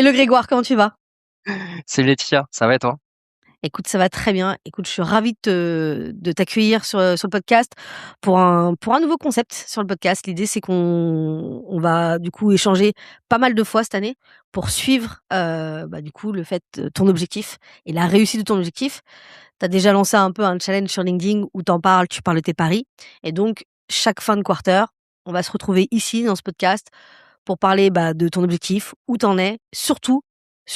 Hello Grégoire, comment tu vas? C'est Laetitia, ça va et toi? Écoute, ça va très bien. Écoute, je suis ravie de t'accueillir sur le podcast pour un nouveau concept sur le podcast. L'idée, c'est qu'on va du coup échanger pas mal de fois cette année pour suivre du coup le fait ton objectif et la réussite de ton objectif. Tu as déjà lancé un peu un challenge sur LinkedIn où tu parles de tes paris et donc chaque fin de quarter, on va se retrouver ici dans ce podcast pour parler, de ton objectif, où tu en es, surtout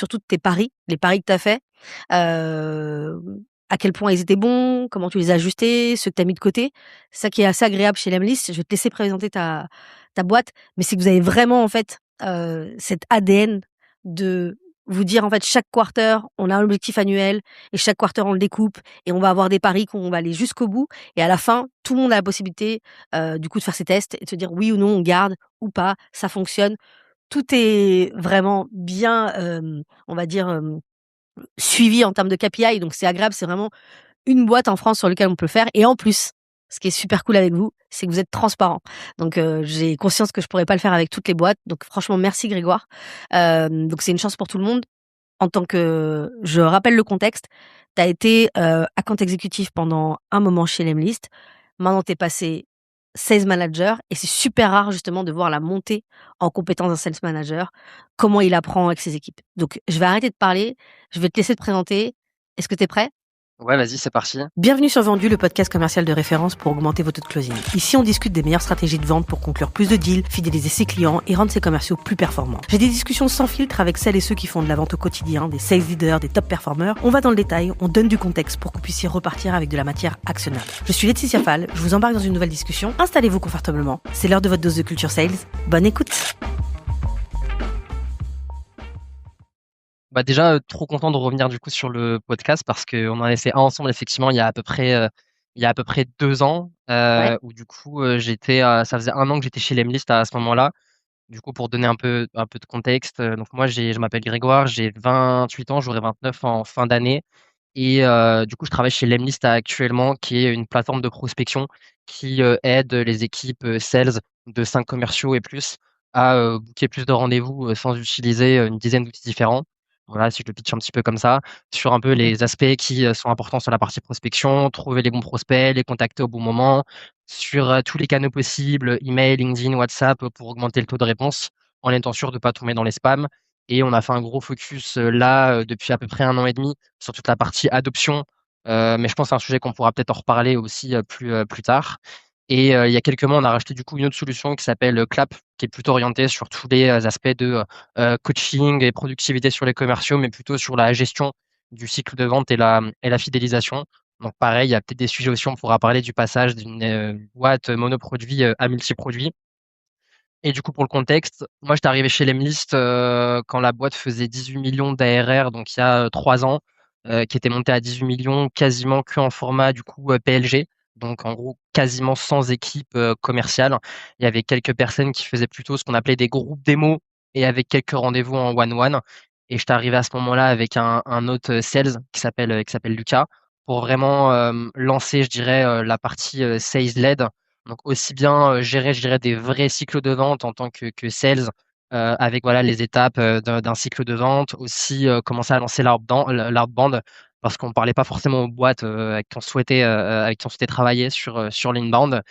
de tes paris, les paris que tu as faits, à quel point ils étaient bons, comment tu les as ajustés, ceux que tu as mis de côté. C'est ça qui est assez agréable chez Lemlist. Je vais te laisser présenter ta boîte, mais c'est que vous avez vraiment en fait, cet ADN de vous dire en fait chaque quarter, on a un objectif annuel et chaque quarter on le découpe et on va avoir des paris qu'on va aller jusqu'au bout et à la fin, tout le monde a la possibilité, du coup de faire ses tests et de se dire oui ou non on garde ou pas, ça fonctionne. Tout est vraiment bien, on va dire, suivi en termes de KPI, donc c'est agréable. C'est vraiment une boîte en France sur lequel on peut le faire et en plus, ce qui est super cool avec vous, c'est que vous êtes transparent. Donc j'ai conscience que je pourrais pas le faire avec toutes les boîtes, donc franchement merci Grégoire. Donc c'est une chance pour tout le monde. En tant que je rappelle le contexte, tu as été, account exécutif pendant un moment chez Lemlist. Maintenant tu es passé sales manager et c'est super rare justement de voir la montée en compétence d'un sales manager, comment il apprend avec ses équipes. Donc je vais arrêter de parler, je vais te laisser te présenter. Est-ce que tu es prêt? Ouais, vas-y, c'est parti. Bienvenue sur Vendu, le podcast commercial de référence pour augmenter votre taux de closing. Ici, on discute des meilleures stratégies de vente pour conclure plus de deals, fidéliser ses clients et rendre ses commerciaux plus performants. J'ai des discussions sans filtre avec celles et ceux qui font de la vente au quotidien, des sales leaders, des top performers. On va dans le détail, on donne du contexte pour que vous puissiez repartir avec de la matière actionnable. Je suis Laetitia Fall, je vous embarque dans une nouvelle discussion. Installez-vous confortablement. C'est l'heure de votre dose de culture sales. Bonne écoute. Bah déjà, trop content de revenir du coup sur le podcast parce qu'on en avait fait un ensemble effectivement il y a à peu près 2 ans, Ouais. où du coup, ça faisait 1 an que j'étais chez Lemlist à ce moment-là. Du coup, pour donner un peu de contexte, donc moi je m'appelle Grégoire, j'ai 28 ans, j'aurai 29 en fin d'année et du coup je travaille chez Lemlist actuellement qui est une plateforme de prospection qui, aide les équipes, sales de 5 commerciaux et plus à, booker plus de rendez-vous, sans utiliser, une dizaine d'outils différents. Voilà, si je le pitch un petit peu comme ça, sur un peu Mhm. les aspects qui, sont importants sur la partie prospection, trouver les bons prospects, les contacter au bon moment, sur, tous les canaux possibles, email, LinkedIn, WhatsApp, pour augmenter le taux de réponse, en étant sûr de ne pas tomber dans les spams et on a fait un gros focus, là, depuis à peu près 1 an et demi sur toute la partie adoption, mais je pense que c'est un sujet qu'on pourra peut-être en reparler aussi, plus tard et il y a quelques mois, on a racheté du coup une autre solution qui s'appelle, Clap, qui est plutôt orientée sur tous les, aspects de, coaching et productivité sur les commerciaux, mais plutôt sur la gestion du cycle de vente et la fidélisation. Donc pareil, il y a peut-être des sujets aussi, on pourra parler du passage d'une, boîte monoproduit, à multiproduit et du coup, pour le contexte, moi, j'étais arrivé chez Lemlist, quand la boîte faisait 18 millions d'ARR, donc il y a, 3 ans, qui était monté à 18 millions quasiment qu'en format du coup, PLG. Donc en gros, quasiment sans équipe, commerciale. Il y avait quelques personnes qui faisaient plutôt ce qu'on appelait des groupes démos et avec quelques rendez-vous en one-one et j'étais arrivé à ce moment-là avec un autre, sales qui s'appelle Lucas pour vraiment, lancer, je dirais, la partie, sales led donc aussi bien, gérer, je dirais, des vrais cycles de vente en tant que sales, avec voilà les étapes, d'un cycle de vente. Aussi, commencer à lancer l'outbound parce qu'on parlait pas forcément aux boîtes, avec qui on souhaitait travailler sur l'inbound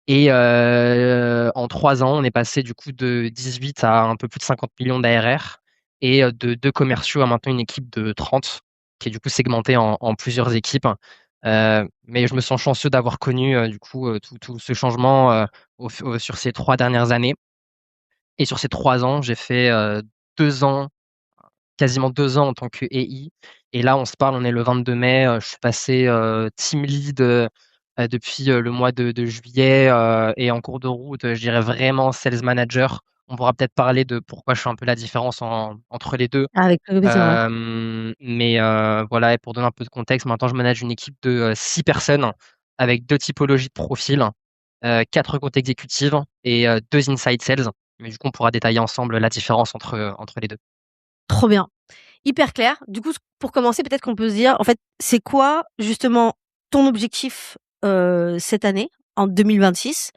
et en 3 ans, on est passé du coup de 18 à un peu plus de 50 millions d'ARR et de 2 commerciaux à maintenant une équipe de 30 qui est du coup segmentée en plusieurs équipes. Mais je me sens chanceux d'avoir connu, du coup, tout ce changement, sur ces 3 dernières années et sur ces 3 ans, j'ai fait, 2 ans, quasiment 2 ans en tant que EI et là, on se parle, on est le 22 mai, je suis passé, team lead, depuis, le mois de juillet, et en cours de route, je dirais vraiment sales manager. On pourra peut-être parler de pourquoi je fais un peu la différence entre les 2. Avec plaisir, ouais. Mais voilà et pour donner un peu de contexte, maintenant je manage une équipe de, 6 personnes avec 2 typologies de profils, 4 comptes exécutives et 2 inside sales. Mais du coup, on pourra détailler ensemble la différence entre les 2. Trop bien. Hyper clair. Du coup, pour commencer, peut-être qu'on peut se dire, en fait, c'est quoi justement ton objectif cette année en 2026.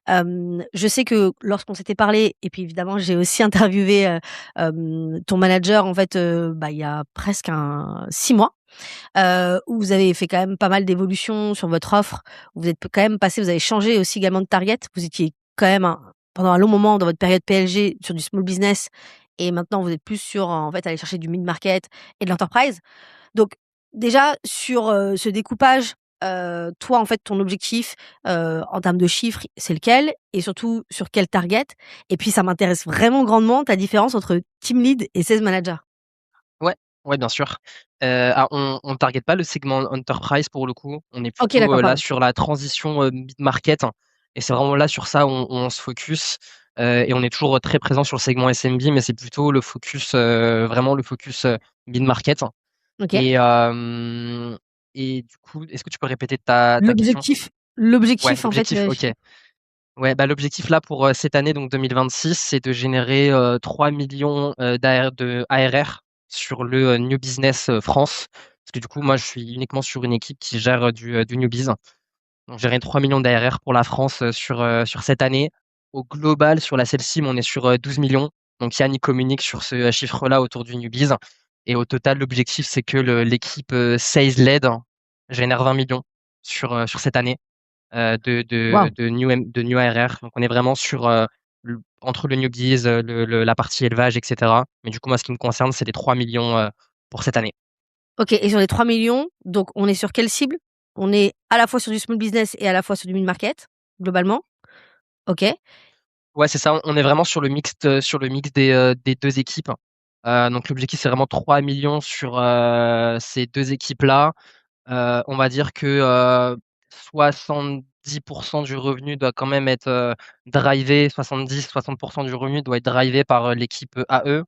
Je sais que lorsqu'on s'était parlé et puis évidemment j'ai aussi interviewé, ton manager en fait, il y a presque 6 mois, où vous avez fait quand même pas mal d'évolutions sur votre offre. Vous êtes quand même passé, vous avez changé aussi également de target. Vous étiez quand même pendant un long moment dans votre période PLG sur du small business et maintenant vous êtes plus sur, en fait, aller chercher du mid-market et de l'enterprise. Donc déjà sur, ce découpage, toi, en fait, ton objectif, en termes de chiffres, c'est lequel? Et surtout sur quel target? Et puis ça m'intéresse vraiment grandement ta différence entre team lead et sales manager. Ouais, ouais, bien sûr. Alors on target pas le segment enterprise pour le coup. On est OK, plutôt, d'accord, là pardon. sur la transition, mid-market et c'est vraiment là sur ça où on se focus, et on est toujours très présent sur le segment SMB, mais c'est plutôt le focus, vraiment le focus, mid-market OK. et hem et du coup, est-ce que tu peux répéter ta question? L'objectif Ouais, l'objectif en fait, l'objectif, OK. Ouais, bah, l'objectif là pour, cette année, donc 2026, c'est de générer, 3 000 000 de ARR sur le, new business, France. Parce que du coup, moi, je suis uniquement sur une équipe qui gère, du new biz. Donc gérer 3 000 000 d'ARR pour la France, sur cette année. Au global, sur la celle-ci, on est sur, 12 millions. Donc Yann, il communique sur ce, chiffre-là autour du new biz et au total, l'objectif, c'est que l'équipe, sales led génère 20 millions sur cette année Waouh! de new ARR. Donc on est vraiment sur, entre le newbies, la partie élevage et cetera. Mais du coup, moi, ce qui me concerne, c'est les 3 millions pour cette année. OK, et sur les 3 millions, donc on est sur quelle cible? On est à la fois sur du small business et à la fois sur du mid-market, globalement? OK. Ouais, c'est ça, on est vraiment sur le mix des 2 équipes. Donc l'objectif, c'est vraiment 3 millions sur, ces 2 équipes-là. On va dire que, 70 du revenu doit quand même être, drivé, 70-60 du revenu doit être drivé par, l'équipe AE.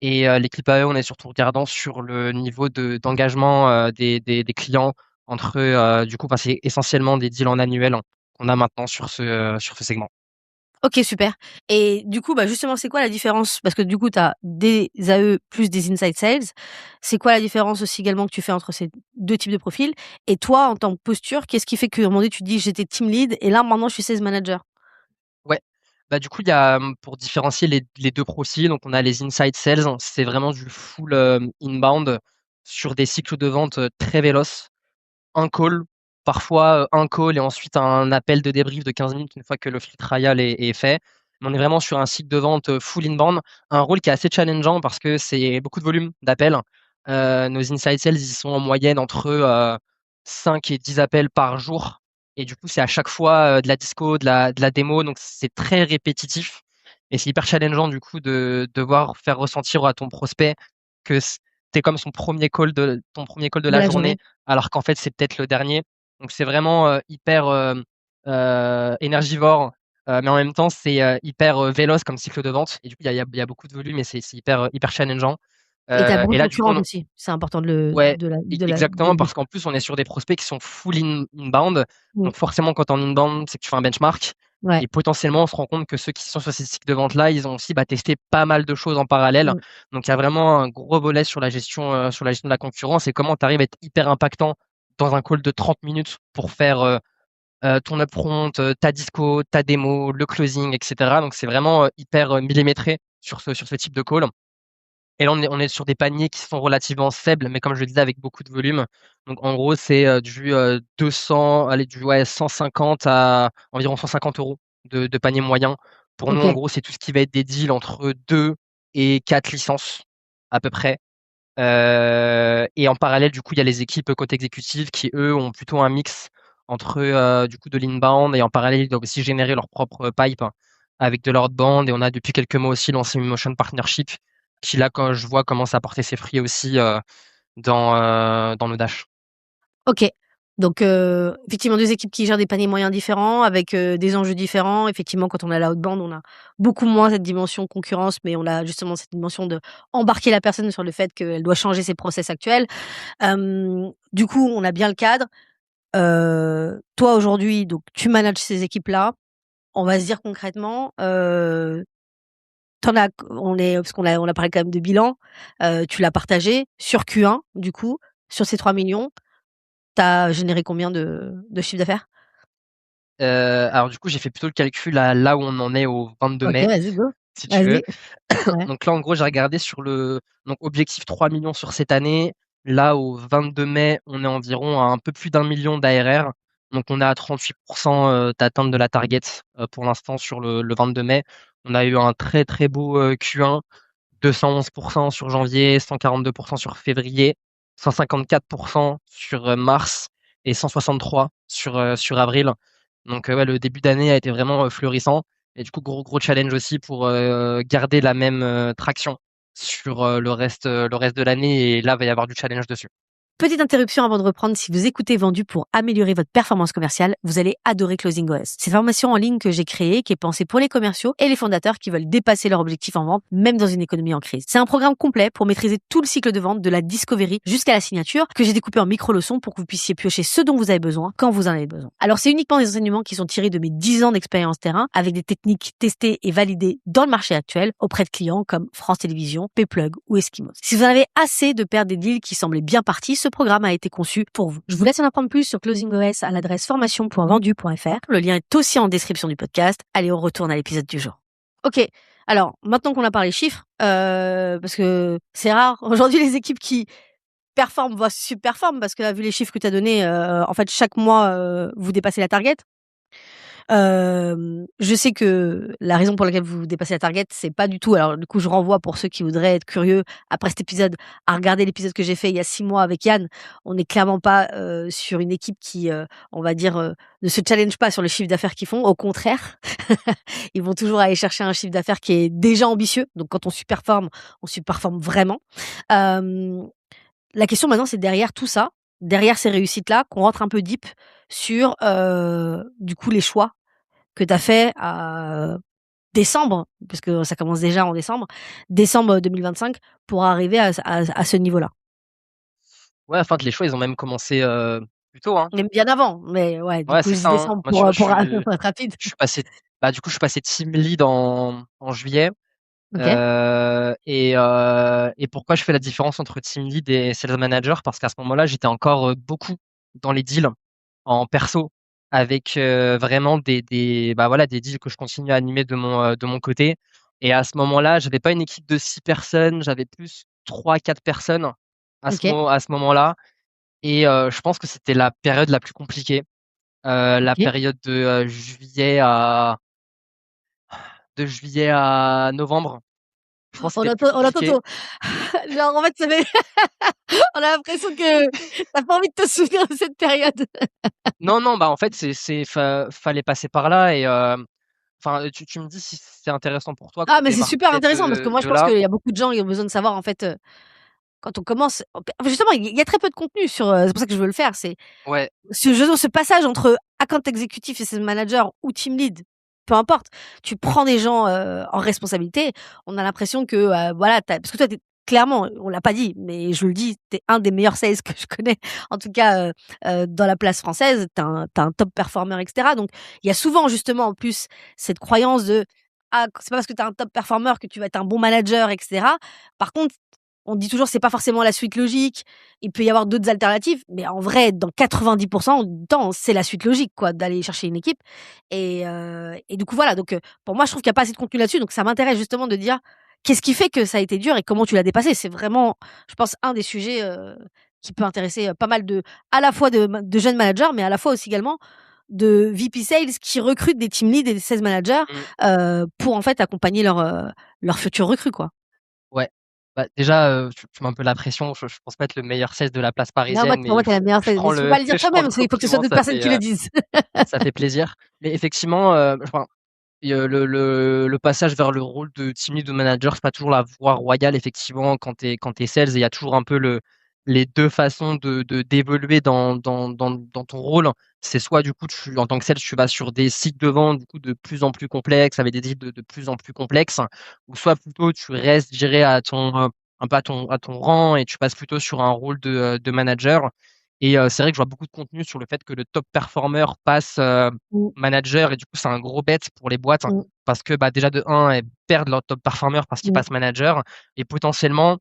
Et l'équipe AE, on est surtout regardant sur le niveau d'engagement, des clients entre du coup, c'est essentiellement des deals en annuel qu'on a maintenant sur ce segment. OK, super, et du coup, justement, c'est quoi la différence? Parce que du coup, tu as des AE plus des inside sales. C'est quoi la différence aussi également que tu fais entre ces 2 types de profils? Et toi, en tant que posture, qu'est-ce qui fait qu'à un moment donné, tu te dis: «J'étais team lead et là, maintenant, je suis sales manager»? Ouais, bah, du coup, il y a, pour différencier les 2 profils, donc on a les inside sales, c'est vraiment du full, inbound sur des cycles de vente, très véloces. Un call, parfois, un call et ensuite un appel de débrief de 15 minutes une fois que le free trial est fait. Mais on est vraiment sur un cycle de vente, full inbound, un rôle qui est assez challengeant parce que c'est beaucoup de volume d'appels. Nos inside sales, ils sont en moyenne entre, 5 et 10 appels par jour et du coup, c'est à chaque fois, de la disco, de la démo, donc c'est très répétitif et c'est hyper challengeant du coup de devoir faire ressentir à ton prospect que tu comme ton premier call de De la la journée journée. alors qu'en fait, c'est peut-être le dernier. Donc c'est vraiment, hyper, énergivore, mais en même temps, c'est, hyper, véloce comme cycle de vente et du coup, il y a beaucoup de volume et c'est hyper, hyper challengeant. Et tu as beaucoup Et de là, du coup, concurrence aussi. C'est important de le ouais, de la de exactement le dire. parce qu'en plus, on est sur des prospects qui sont full inbound. Mmh. Donc forcément, quand tu es en inbound, c'est que tu fais un benchmark Ouais. et potentiellement, on se rend compte que ceux qui sont sur ces cycles de vente-là, ils ont aussi, testé pas mal de choses en parallèle. Mmh. Donc il y a vraiment un gros volet sur la gestion de la concurrence et comment tu arrives à être hyper impactant dans un call de 30 minutes pour faire, ton upfront, ta disco, ta démo, le closing et cetera. Donc c'est vraiment, hyper, millimétré sur ce type de call. Et là, on est sur des paniers qui sont relativement faibles, mais comme je le disais, avec beaucoup de volume. Donc en gros, c'est, du, 200, allez, du ouais, 150 à environ 150 € de panier moyen. Pour nous, en OK. gros, c'est tout ce qui va être des deals entre 2 et 4 licences à peu près. Et en parallèle, du coup, il y a les équipes côté exécutif qui, eux, ont plutôt un mix entre, du coup, de l'inbound et en parallèle, ils doivent aussi générer leur propre pipe avec de l'outbound et on a depuis quelques mois aussi lancé une motion partnership qui là, quand je vois, commence à porter ses fruits aussi, dans nos Dash. OK. Donc effectivement 2 équipes qui gèrent des paniers moyens différents avec, des enjeux différents. Effectivement, quand on a l'outbound, on a beaucoup moins cette dimension concurrence, mais on a justement cette dimension d'embarquer la personne sur le fait qu'elle doit changer ses process actuels. Du coup, on a bien le cadre. Toi aujourd'hui, donc tu manages ces équipes-là. On va se dire concrètement, tu as parce qu'on a parlé quand même de bilan, tu l'as partagé sur Q1 du coup, sur ces 3 millions. Tu as généré combien de chiffre d'affaires? Alors du coup, j'ai fait plutôt le calcul à là où on en est au 22 OK, mai, vas-y, go. si tu veux. Vas-y. Ouais. Donc là, en gros, j'ai regardé sur le donc objectif 3 millions sur cette année. Là, au 22 mai, on est environ à un peu plus d'1 million d'ARR. Donc on est à 38 d'atteinte de la target, pour l'instant sur le 22 mai. On a eu un très, très beau, Q1, 211 sur janvier, 142 sur février, 154 sur, mars et 163 sur avril. Donc, ouais, le début d'année a été vraiment, florissant et du coup, gros challenge aussi pour, garder la même, traction sur, le reste de l'année et là, va y avoir du challenge dessus. Petite interruption avant de reprendre. Si vous écoutez Vendu pour améliorer votre performance commerciale, vous allez adorer Closing OS. C'est une formation en ligne que j'ai créée, qui est pensée pour les commerciaux et les fondateurs qui veulent dépasser leur objectif en vente, même dans une économie en crise. C'est un programme complet pour maîtriser tout le cycle de vente, de la discovery jusqu'à la signature, que j'ai découpé en micro-leçons pour que vous puissiez piocher ce dont vous avez besoin, quand vous en avez besoin. Alors, c'est uniquement des enseignements qui sont tirés de mes 10 ans d'expérience terrain, avec des techniques testées et validées dans le marché actuel, auprès de clients comme France Télévisions, Payplug ou Eskimos. Si vous en avez assez de perdre des deals qui semblaient bien partis, ce programme a été conçu pour vous. Je vous laisse en apprendre plus sur Closing OS à l'adresse formation.vendu.fr. Le lien est aussi en description du podcast. Allez, on retourne à l'épisode du jour. Ok, alors maintenant qu'on a parlé chiffres, parce que c'est rare, aujourd'hui les équipes qui performent voire subperforment, parce que là, vu les chiffres que tu as donnés, en fait chaque mois, vous dépassez la target. Je sais que la raison pour laquelle vous dépassez la target, c'est pas du tout, alors du coup, je renvoie pour ceux qui voudraient être curieux après cet épisode à regarder l'épisode que j'ai fait il y a 6 mois avec Yann. On n'est clairement pas, sur une équipe qui, on va dire, ne se challenge pas sur le chiffre d'affaires qu'ils font. Au contraire, ils vont toujours aller chercher un chiffre d'affaires qui est déjà ambitieux. Donc quand on surperforme vraiment. Hem, la question maintenant, c'est derrière tout ça, derrière ces réussites-là, qu'on rentre un peu deep sur, du coup, les choix que tu as fait à décembre, parce que ça commence déjà en décembre, décembre 2025 pour arriver à ce niveau-là. Ouais, enfin, que les choix, ils ont même commencé, plus tôt, hein. Même bien avant, mais ouais, du Ouais, coup, c'est je dis ça, hein. décembre Moi, tu vois, pour pour être rapide. je suis passé du coup, je suis passé team lead en juillet. OK, Et pourquoi je fais la différence entre team lead et sales manager? Parce qu'à ce moment-là, j'étais encore, beaucoup dans les deals en perso avec, vraiment bah, voilà, des deals que je continue à animer de mon côté et à ce moment-là, j'avais pas une équipe de 6 personnes, j'avais plus 3-4 personnes OK, à ce moment-là et je pense que c'était la période la plus compliquée, la OK. période de juillet à novembre. Je pense que c'était le plus On entend compliqué. ton genre, en fait, ça fait on a l'impression que tu as pas envie de te souvenir de cette période. Non, non, bah, en fait, fallait passer par là et enfin, tu me dis si c'est intéressant pour toi Ah, qu'on mais c'est démarre super peut-être intéressant parce que moi, je de pense là? qu'il y a beaucoup de gens qui ont besoin de savoir, en fait, quand on commence justement, il y a très peu de contenu sur, c'est pour ça que je veux le faire, c'est Ouais, ce passage entre account exécutif et sales manager ou team lead, peu importe, tu prends des gens, en responsabilité, on a l'impression que, voilà, parce que toi, tu clairement, on l'a pas dit, mais je le dis, tu es un des meilleurs sales que je connais, en tout cas, dans la place française. Tu un top performer et cetera, donc il y a souvent justement en plus cette croyance de: «Ah, c'est pas parce que tu es un top performer que tu vas être un bon manager et cetera». Par contre, on dit toujours: «C'est pas forcément la suite logique». Il peut y avoir d'autres alternatives, mais en vrai, dans 90 du temps, c'est la suite logique, quoi, d'aller chercher une équipe et du coup, voilà, donc pour moi, je trouve qu'il y a pas assez de contenu là-dessus, donc ça m'intéresse justement de dire: qu'est-ce qui fait que ça a été dur et comment tu l'as dépassé? C'est vraiment, je pense, un des sujets, qui peut intéresser, pas mal à la fois de jeunes managers, mais à la fois aussi également de VP sales qui recrutent des team leads et des sales managers, mmh, pour en fait accompagner leurs futurs recrues, quoi. ouais. Bah, déjà, tu mets un peu la pression, je pense pas être le meilleur sales de la place Non, moi, parisienne, pour mais moi, tu es la meilleure je sales, prends mais tu peux le pas le dire je prends toi-même, le parce qu'il faut que ce soit compliment, d'autres personnes qui le disent. ça fait plaisir. Mais effectivement, enfin, et le passage vers le rôle de team lead ou manager, c'est pas toujours la voie royale effectivement quand tu es sales et il y a toujours un peu les 2 façons d'évoluer dans ton rôle. C'est soit du coup tu en tant que sales, tu vas sur des cycles de vente du coup de plus en plus complexes, avec des deals de plus en plus complexes, ou soit plutôt tu restes, je dirais à ton, un peu à ton rang et tu passes plutôt sur un rôle de manager et c'est vrai que je vois beaucoup de contenu sur le fait que le top performer passe, Mmh, manager et du coup, c'est un gros bet pour les boîtes mmh, parce que, bah, déjà de un elles perdent leur top performer parce qu'ils mmh, passent manager et potentiellement,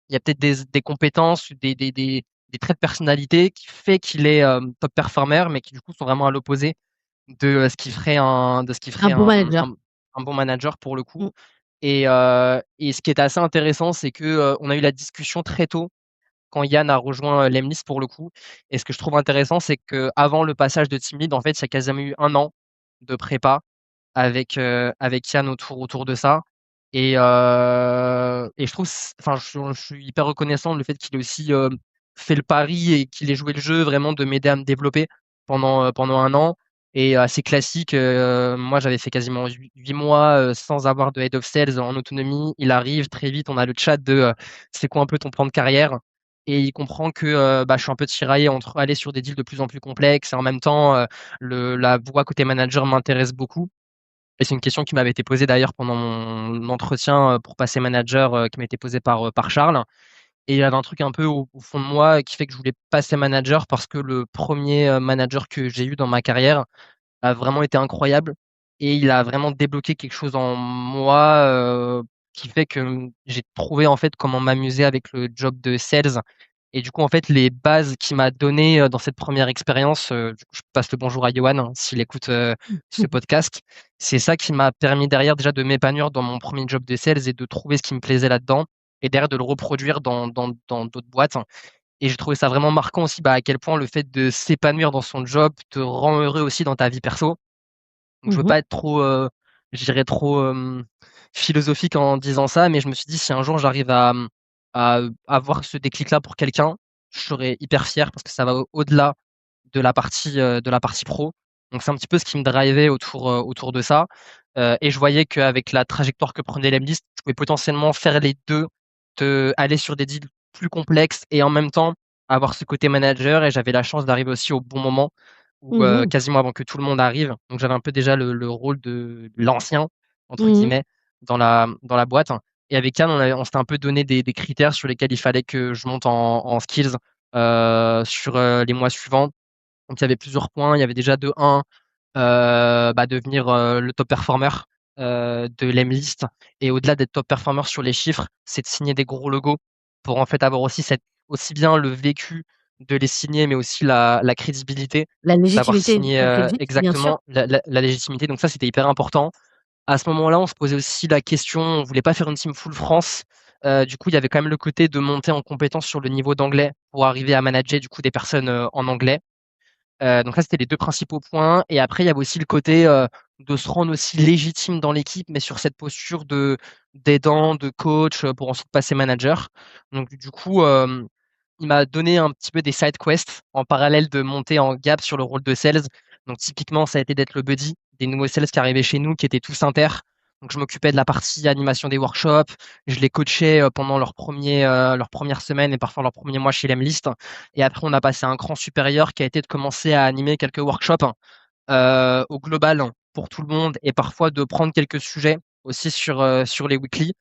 il y a peut-être des compétences, des traits de personnalité qui fait qu'il est, top performer mais qui du coup sont vraiment à l'opposé de ce qui Un ferait bon manager. un bon manager pour le coup. Mmh. Et ce qui était assez intéressant, c'est que, on a eu la discussion très tôt quand Yann a rejoint, Lemlist pour le coup. Et ce que je trouve intéressant, c'est qu'avant le passage de team lead, en fait, il y a quasiment eu 1 an de prépa avec Yann autour de ça. Et je trouve enfin, je suis hyper reconnaissant le fait qu'il ait aussi, fait le pari et qu'il ait joué le jeu vraiment de m'aider à me développer pendant 1 an. Et assez classique, moi j'avais fait quasiment 8 mois, sans avoir de head of sales en autonomie. Il arrive très vite, on a le chat de, «C'est quoi un peu ton plan de carrière?» Et il comprend que, bah, je suis un peu tiraillé entre aller sur des deals de plus en plus complexes et en même temps, la voie côté manager m'intéresse beaucoup. Et c'est une question qui m'avait été posée d'ailleurs pendant mon entretien, pour passer manager, qui m'a été posée par Charles. Et il y avait un truc un peu au fond de moi qui fait que je voulais passer manager parce que le premier manager que j'ai eu dans ma carrière a vraiment été incroyable et il a vraiment débloqué quelque chose en moi, qui fait que, j'ai trouvé en fait comment m'amuser avec le job de sales. Et du coup, en fait, les bases qu'il m'a données, dans cette première expérience, du coup, je passe le bonjour à Yoann, hein, s'il écoute, ce podcast. C'est ça qui m'a permis derrière déjà de m'épanouir dans mon premier job de sales et de trouver ce qui me plaisait là-dedans et derrière de le reproduire dans d'autres boîtes. Et j'ai trouvé ça vraiment marquant aussi, bah, à quel point le fait de s'épanouir dans son job te rend heureux aussi dans ta vie perso. Donc je veux Mmh. pas être trop, je dirais trop, philosophique en disant ça, mais je me suis dit: «Si un jour j'arrive à avoir ce déclic-là pour quelqu'un, je serais hyper fier» parce que ça va au-delà de la partie pro. Donc c'est un petit peu ce qui me drivait autour de ça. Et je voyais qu'avec la trajectoire que prenait Lemlist, je pouvais potentiellement faire les 2, aller sur des deals plus complexes et en même temps avoir ce côté manager. Et j'avais la chance d'arriver aussi au bon moment où, Mmh mh. quasiment avant que tout le monde arrive. Donc j'avais un peu déjà le rôle de «l'ancien» entre Mmh. guillemets dans la boîte. Et avec Yann, on s'était un peu donné des critères sur lesquels il fallait que je monte en skills, sur, les mois suivants. Donc il y avait plusieurs points. Il y avait déjà de 1, bah, devenir, le top performer, de l'Emlist. Et au-delà d'être top performer sur les chiffres, c'est de signer des gros logos pour en fait avoir aussi aussi bien le vécu de les signer, mais aussi la crédibilité La d'avoir légitimité signé, auquel vite, bien sûr. exactement la légitimité. Donc ça, c'était hyper important. À ce moment-là, on se posait aussi la question, on voulait pas faire une team full France. Du coup, il y avait quand même le côté de monter en compétence sur le niveau d'anglais pour arriver à manager du coup des personnes, en anglais. Donc ça, c'était les 2 principaux points. Et après, il y avait aussi le côté, de se rendre aussi légitime dans l'équipe, mais sur cette posture d'aidant, de coach, pour ensuite passer manager. Donc du coup, il m'a donné un petit peu des side quests en parallèle de monter en gap sur le rôle de sales. Donc typiquement, ça a été d'être le buddy des nouveaux sales qui arrivaient chez nous, qui étaient tous inter. Donc je m'occupais de la partie animation des workshops, je les coachais, pendant leurs premières semaines et parfois leurs premiers mois chez Lemlist. Et après, on a passé un cran supérieur qui a été de commencer à animer quelques workshops, au global pour tout le monde et parfois de prendre quelques sujets aussi sur les weekly.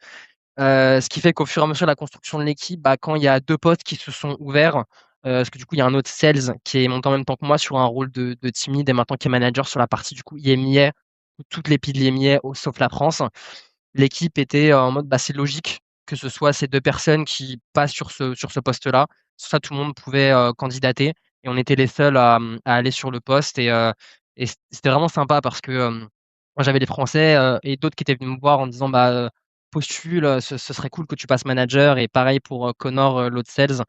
Ce qui fait qu'au fur et à mesure de la construction de l'équipe, bah, quand il y a 2 potes qui se sont ouverts, parce que du coup, il y a un autre sales qui est monté en même temps que moi sur un rôle de team lead et maintenant qui est manager sur la partie du coup IMIA, toutes les piliers IMIA sauf la France. L'équipe était en mode, bah, c'est logique que ce soit ces 2 personnes qui passent sur ce poste-là. Sur ça, tout le monde pouvait, candidater et on était les seuls à aller sur le poste. Et c'était vraiment sympa parce que, moi j'avais des Français, et d'autres qui étaient venus me voir en me disant: «Bah, postule, ce serait cool que tu passes manager», et pareil pour, Connor, l'autre sales.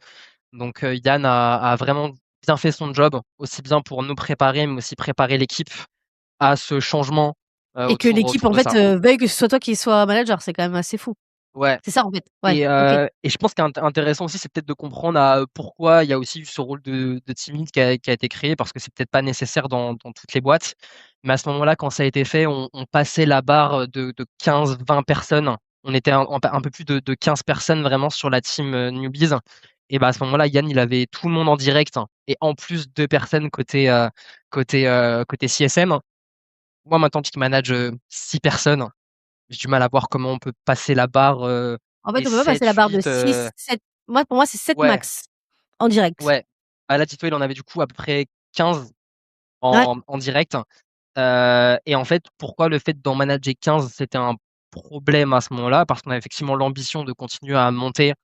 Donc, Yann a vraiment bien fait son job, aussi bien pour nous préparer, mais aussi préparer l'équipe à ce changement, Et que l'équipe, autour en de fait, ça. veuille que ce soit toi qui sois manager, c'est quand même assez fou. Ouais. C'est ça, en fait? Ouais, OK. Et je pense qu'intéressant aussi, c'est peut-être de comprendre pourquoi il y a aussi eu ce rôle de team lead qui a été créé parce que c'est peut-être pas nécessaire dans toutes les boîtes. Mais à ce moment-là, quand ça a été fait, on passait la barre, de 15-20 personnes. On était un peu plus de 15 personnes vraiment sur la team, newbies. Et bah, à ce moment-là, Yann, il avait tout le monde en direct, hein, et en plus 2 personnes côté CSM. Moi maintenant qui manage, 6 personnes, j'ai du mal à voir comment on peut passer la barre, En fait, des on peut pas passer la barre de 7-8, 6-7. Moi, pour moi, c'est 7 ouais, max, en direct. ouais. Ah là, Tito, il en avait du coup à peu près 15 Ouais. en direct. Et en fait, pourquoi le fait d'en manager 15, c'était un problème à ce moment-là? Parce qu'on avait effectivement l'ambition de continuer à monter,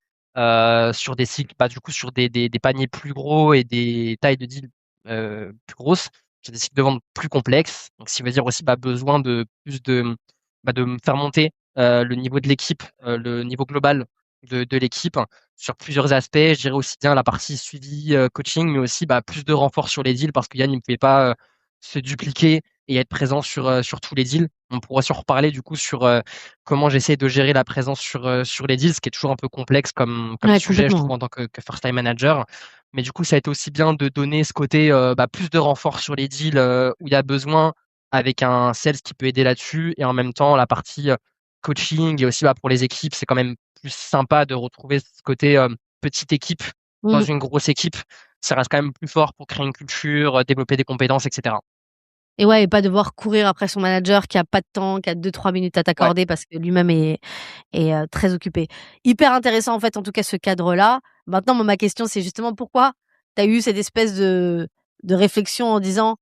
sur des cycles, bah, du coup, sur des paniers plus gros et des tailles de deals, plus grosses. j'ai des cycles de vente plus complexes, donc ce qui veut dire aussi, besoin de plus de me faire monter, le niveau de l'équipe, le niveau global de l'équipe sur plusieurs aspects. Je dirais aussi bien la partie suivi, coaching, mais aussi, plus de renforts sur les deals parce que Yann, il ne pouvait pas, se dupliquer et être présent sur tous les deals. On pourra aussi en reparler du coup sur, comment j'essaie de gérer la présence sur les deals, ce qui est toujours un peu complexe comme Ouais, sujet, je complètement. trouve, en tant que first time manager. Mais du coup, ça a été aussi bien de donner ce côté, plus de renforts sur les deals, où il y a besoin, avec un sales qui peut aider là-dessus, et en même temps la partie, coaching et aussi, pour les équipes, c'est quand même plus sympa de retrouver ce côté, petite équipe dans Mmh. une grosse équipe. Ça reste quand même plus fort pour créer une culture, développer des compétences et cetera. Et ouais, et pas devoir courir après son manager qui a pas de temps, qui a 2-3 minutes à Ouais. t'accorder parce que lui-même est très occupé. Hyper intéressant, en fait, en tout cas, ce cadre-là. Maintenant, moi, ma question, c'est justement pourquoi tu as eu cette espèce de réflexion en disant: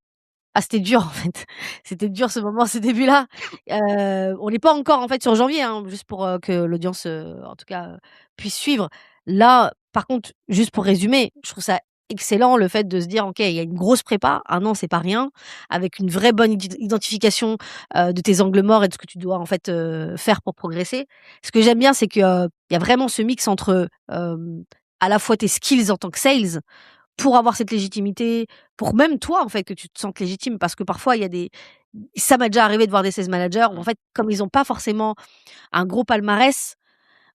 «Ah, c'était dur, en fait. C'était dur ce moment, ce début-là». On n'est pas encore, en fait, sur janvier, hein, juste pour, que l'audience, en tout cas, puisse suivre. Là, par contre, juste pour résumer, je trouve ça excellent le fait de se dire: «OK, il y a une grosse prépa, 1 an, c'est pas rien», avec une vraie bonne identification, de tes angles morts et de ce que tu dois, en fait, faire pour progresser. Ce que j'aime bien, c'est que, il y a vraiment ce mix entre, à la fois tes skills en tant que sales, pour avoir cette légitimité, pour même toi, en fait, que tu te sentes légitime. Parce que parfois, il y a des ça m'est déjà arrivé de voir des sales managers où, en Mmh. fait, comme ils ont pas forcément un gros palmarès,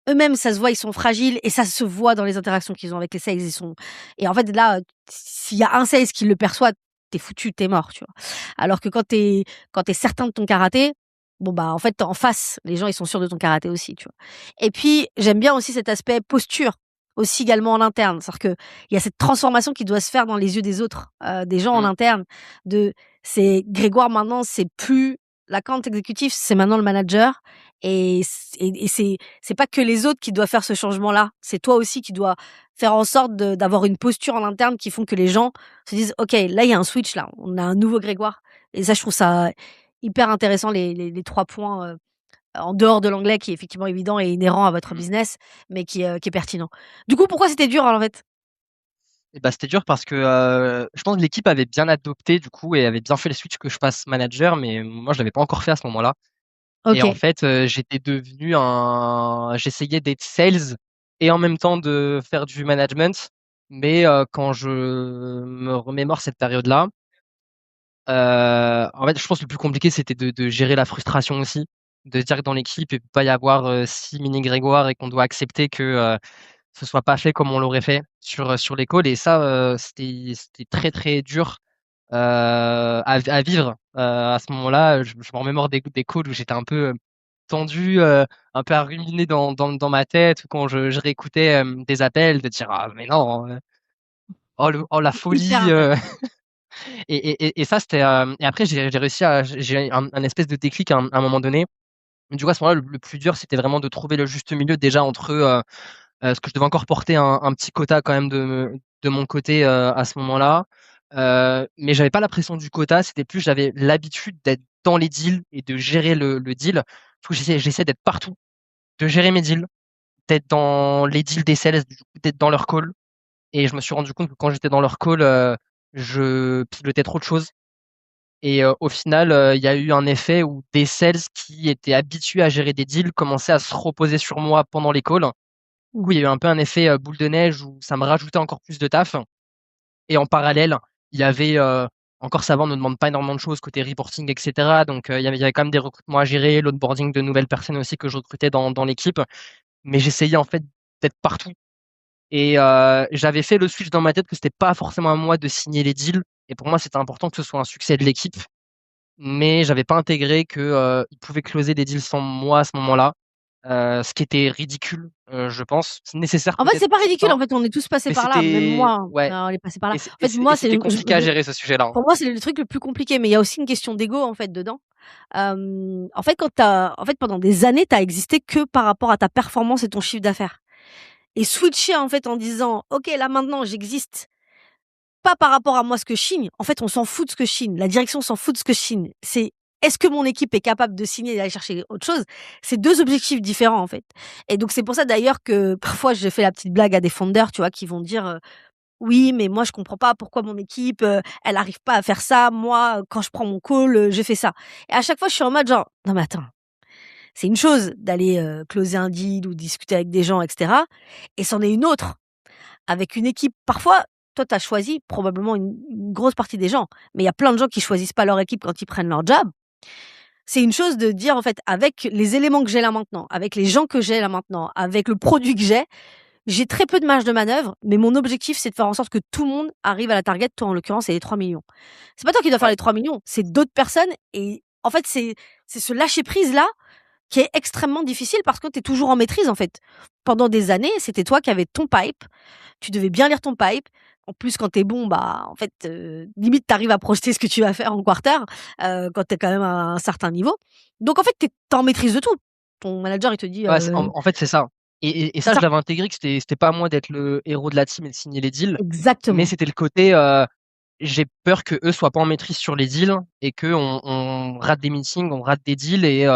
eux-mêmes, ça se voit, ils sont fragiles et ça se voit dans les interactions qu'ils ont avec les sales. Ils sont et en fait, là, s'il y a un sales qui le perçoit, tu es foutu, tu es mort, tu vois? Alors que quand tu es certain de ton karaté, bon, en fait, en face, les gens, ils sont sûrs de ton karaté aussi, tu vois? Et puis, j'aime bien aussi cet aspect posture, aussi également en interne. C'est-à-dire qu'il y a cette transformation qui doit se faire dans les yeux des autres, des gens en Mmh. interne de c'est Grégoire maintenant, c'est plus l'account exécutif, c'est maintenant le manager et c'est pas que les autres qui doivent faire ce changement-là, c'est toi aussi qui dois faire en sorte d'avoir une posture en interne qui font que les gens se disent: «OK, là, il y a un switch là, on a un nouveau Grégoire» et ça, je trouve ça hyper intéressant les 3 points, en dehors de l'anglais qui est effectivement évident et inhérent à votre Mmh. business, mais qui est pertinent. Du coup, pourquoi c'était dur, en fait? Et c'était dur parce que, je pense que l'équipe avait bien adopté du coup et avait bien fait le switch que je passe manager, mais moi je l'avais pas encore fait à ce moment-là. Et en OK. fait, j'essayais d'être sales et en même temps de faire du management. Mais, quand je me remémore cette période-là, en fait, je pense que le plus compliqué, c'était de gérer la frustration aussi. De se dire que dans l'équipe, il peut pas y avoir, 6 mini Grégoire et qu'on doit accepter que, ce soit pas fait comme on l'aurait fait sur les calls. Et ça, c'était très, très dur, à vivre, à ce moment-là. Je me remémore des calls où j'étais un peu, tendu, un peu à ruminer dans ma tête, ou quand je réécoutais, des appels, de dire: «Ah mais non, oh la Hyper folie», intéressant. et ça c'était, et après j'ai réussi à j'ai un espèce de déclic à un moment donné. Du coup, à ce moment-là, le plus dur, c'était vraiment de trouver le juste milieu déjà entre, parce que je devais encore porter un petit quota quand même de mon côté, à ce moment-là. Mais j'avais pas la pression du quota, c'était plus j'avais l'habitude d'être dans les deals et de gérer le deal. Du coup, j'essaie d'être partout, de gérer mes deals, d'être dans les deals des sales, du coup, d'être dans leurs calls. Et je me suis rendu compte que quand j'étais dans leurs calls, je pilotais trop de choses. Et au final, il y a eu un effet où des sales qui étaient habitués à gérer des deals commençaient à se reposer sur moi pendant les calls. Du coup, il y a eu un peu un effet, boule de neige où ça me rajoutait encore plus de taf. Et en parallèle, il y avait, encore ça va, on ne demande pas énormément de choses côté reporting et cetera. Donc, il y avait quand même des recrutements à gérer, l'onboarding de nouvelles personnes aussi que je recrutais dans l'équipe. Mais j'essayais en fait d'être partout. Et j'avais fait le switch dans ma tête que c'était pas forcément à moi de signer les deals. Et pour moi, c'était important que ce soit un succès de l'équipe. Mais j'avais pas intégré que, ils pouvaient closer des deals sans moi à ce moment-là, ce qui était ridicule, je pense. C'est nécessaire En fait, peut-être c'est pas pour ridicule, certains, en fait, on est tous passés mais par là, même c'était moi, ouais, on est passé par là. et En fait, moi, c'est c'était le compliqué à gérer ce sujet-là, hein. pour moi, c'est le truc le plus compliqué, mais il y a aussi une question d'ego, en fait, dedans. En fait, pendant des années, tu as existé que par rapport à ta performance et ton chiffre d'affaires et switcher, en fait, en disant: «OK, là, maintenant, j'existe pas par rapport à moi, ce que je signe». En fait, on s'en fout de ce que je signe. La direction s'en fout de ce que je signe. C'est est-ce que mon équipe est capable de signer et d'aller chercher autre chose? C'est 2 objectifs différents, en fait et donc c'est pour ça, d'ailleurs, que parfois, je fais la petite blague à des founders, tu vois, qui vont dire, «Oui, mais moi je comprends pas pourquoi mon équipe, elle arrive pas à faire ça. Moi, quand je prends mon call, je fais ça». Et à chaque fois je suis en mode genre: «Non mais attends, c'est une chose d'aller, closer un deal ou discuter avec des gens et cetera et c'en est une autre avec une équipe». Parfois, toi tu as choisi probablement une grosse partie des gens, mais il y a plein de gens qui choisissent pas leur équipe quand ils prennent leur job. C'est une chose de dire en fait: «Avec les éléments que j'ai là maintenant, avec les gens que j'ai là maintenant, avec le produit que j'ai très peu de marge de manœuvre, mais mon objectif, c'est de faire en sorte que tout le monde arrive à la target». Toi, en l'occurrence, c'est les 3 millions. C'est pas toi qui dois faire Ouais. les 3 millions, c'est d'autres personnes et en fait, c'est ce lâcher prise là qui est extrêmement difficile parce que tu es toujours en maîtrise, en fait. Pendant des années, c'était toi qui avais ton pipe, tu devais bien lire ton pipe. En plus, quand tu es bon, bah, en fait, limite, tu arrives à projeter ce que tu vas faire en quarter, quand tu es quand même à un certain niveau. Donc en fait, tu es en maîtrise de tout. Ton manager, il te dit, Ouais, c'est en fait, c'est ça et c'est ça, je ça, l'avais intégré que c'était pas à moi d'être le héros de la team et de signer les deals, mais exactement. c'était le côté, j'ai peur qu'eux soient pas en maîtrise sur les deals et qu'on rate des meetings, on rate des deals et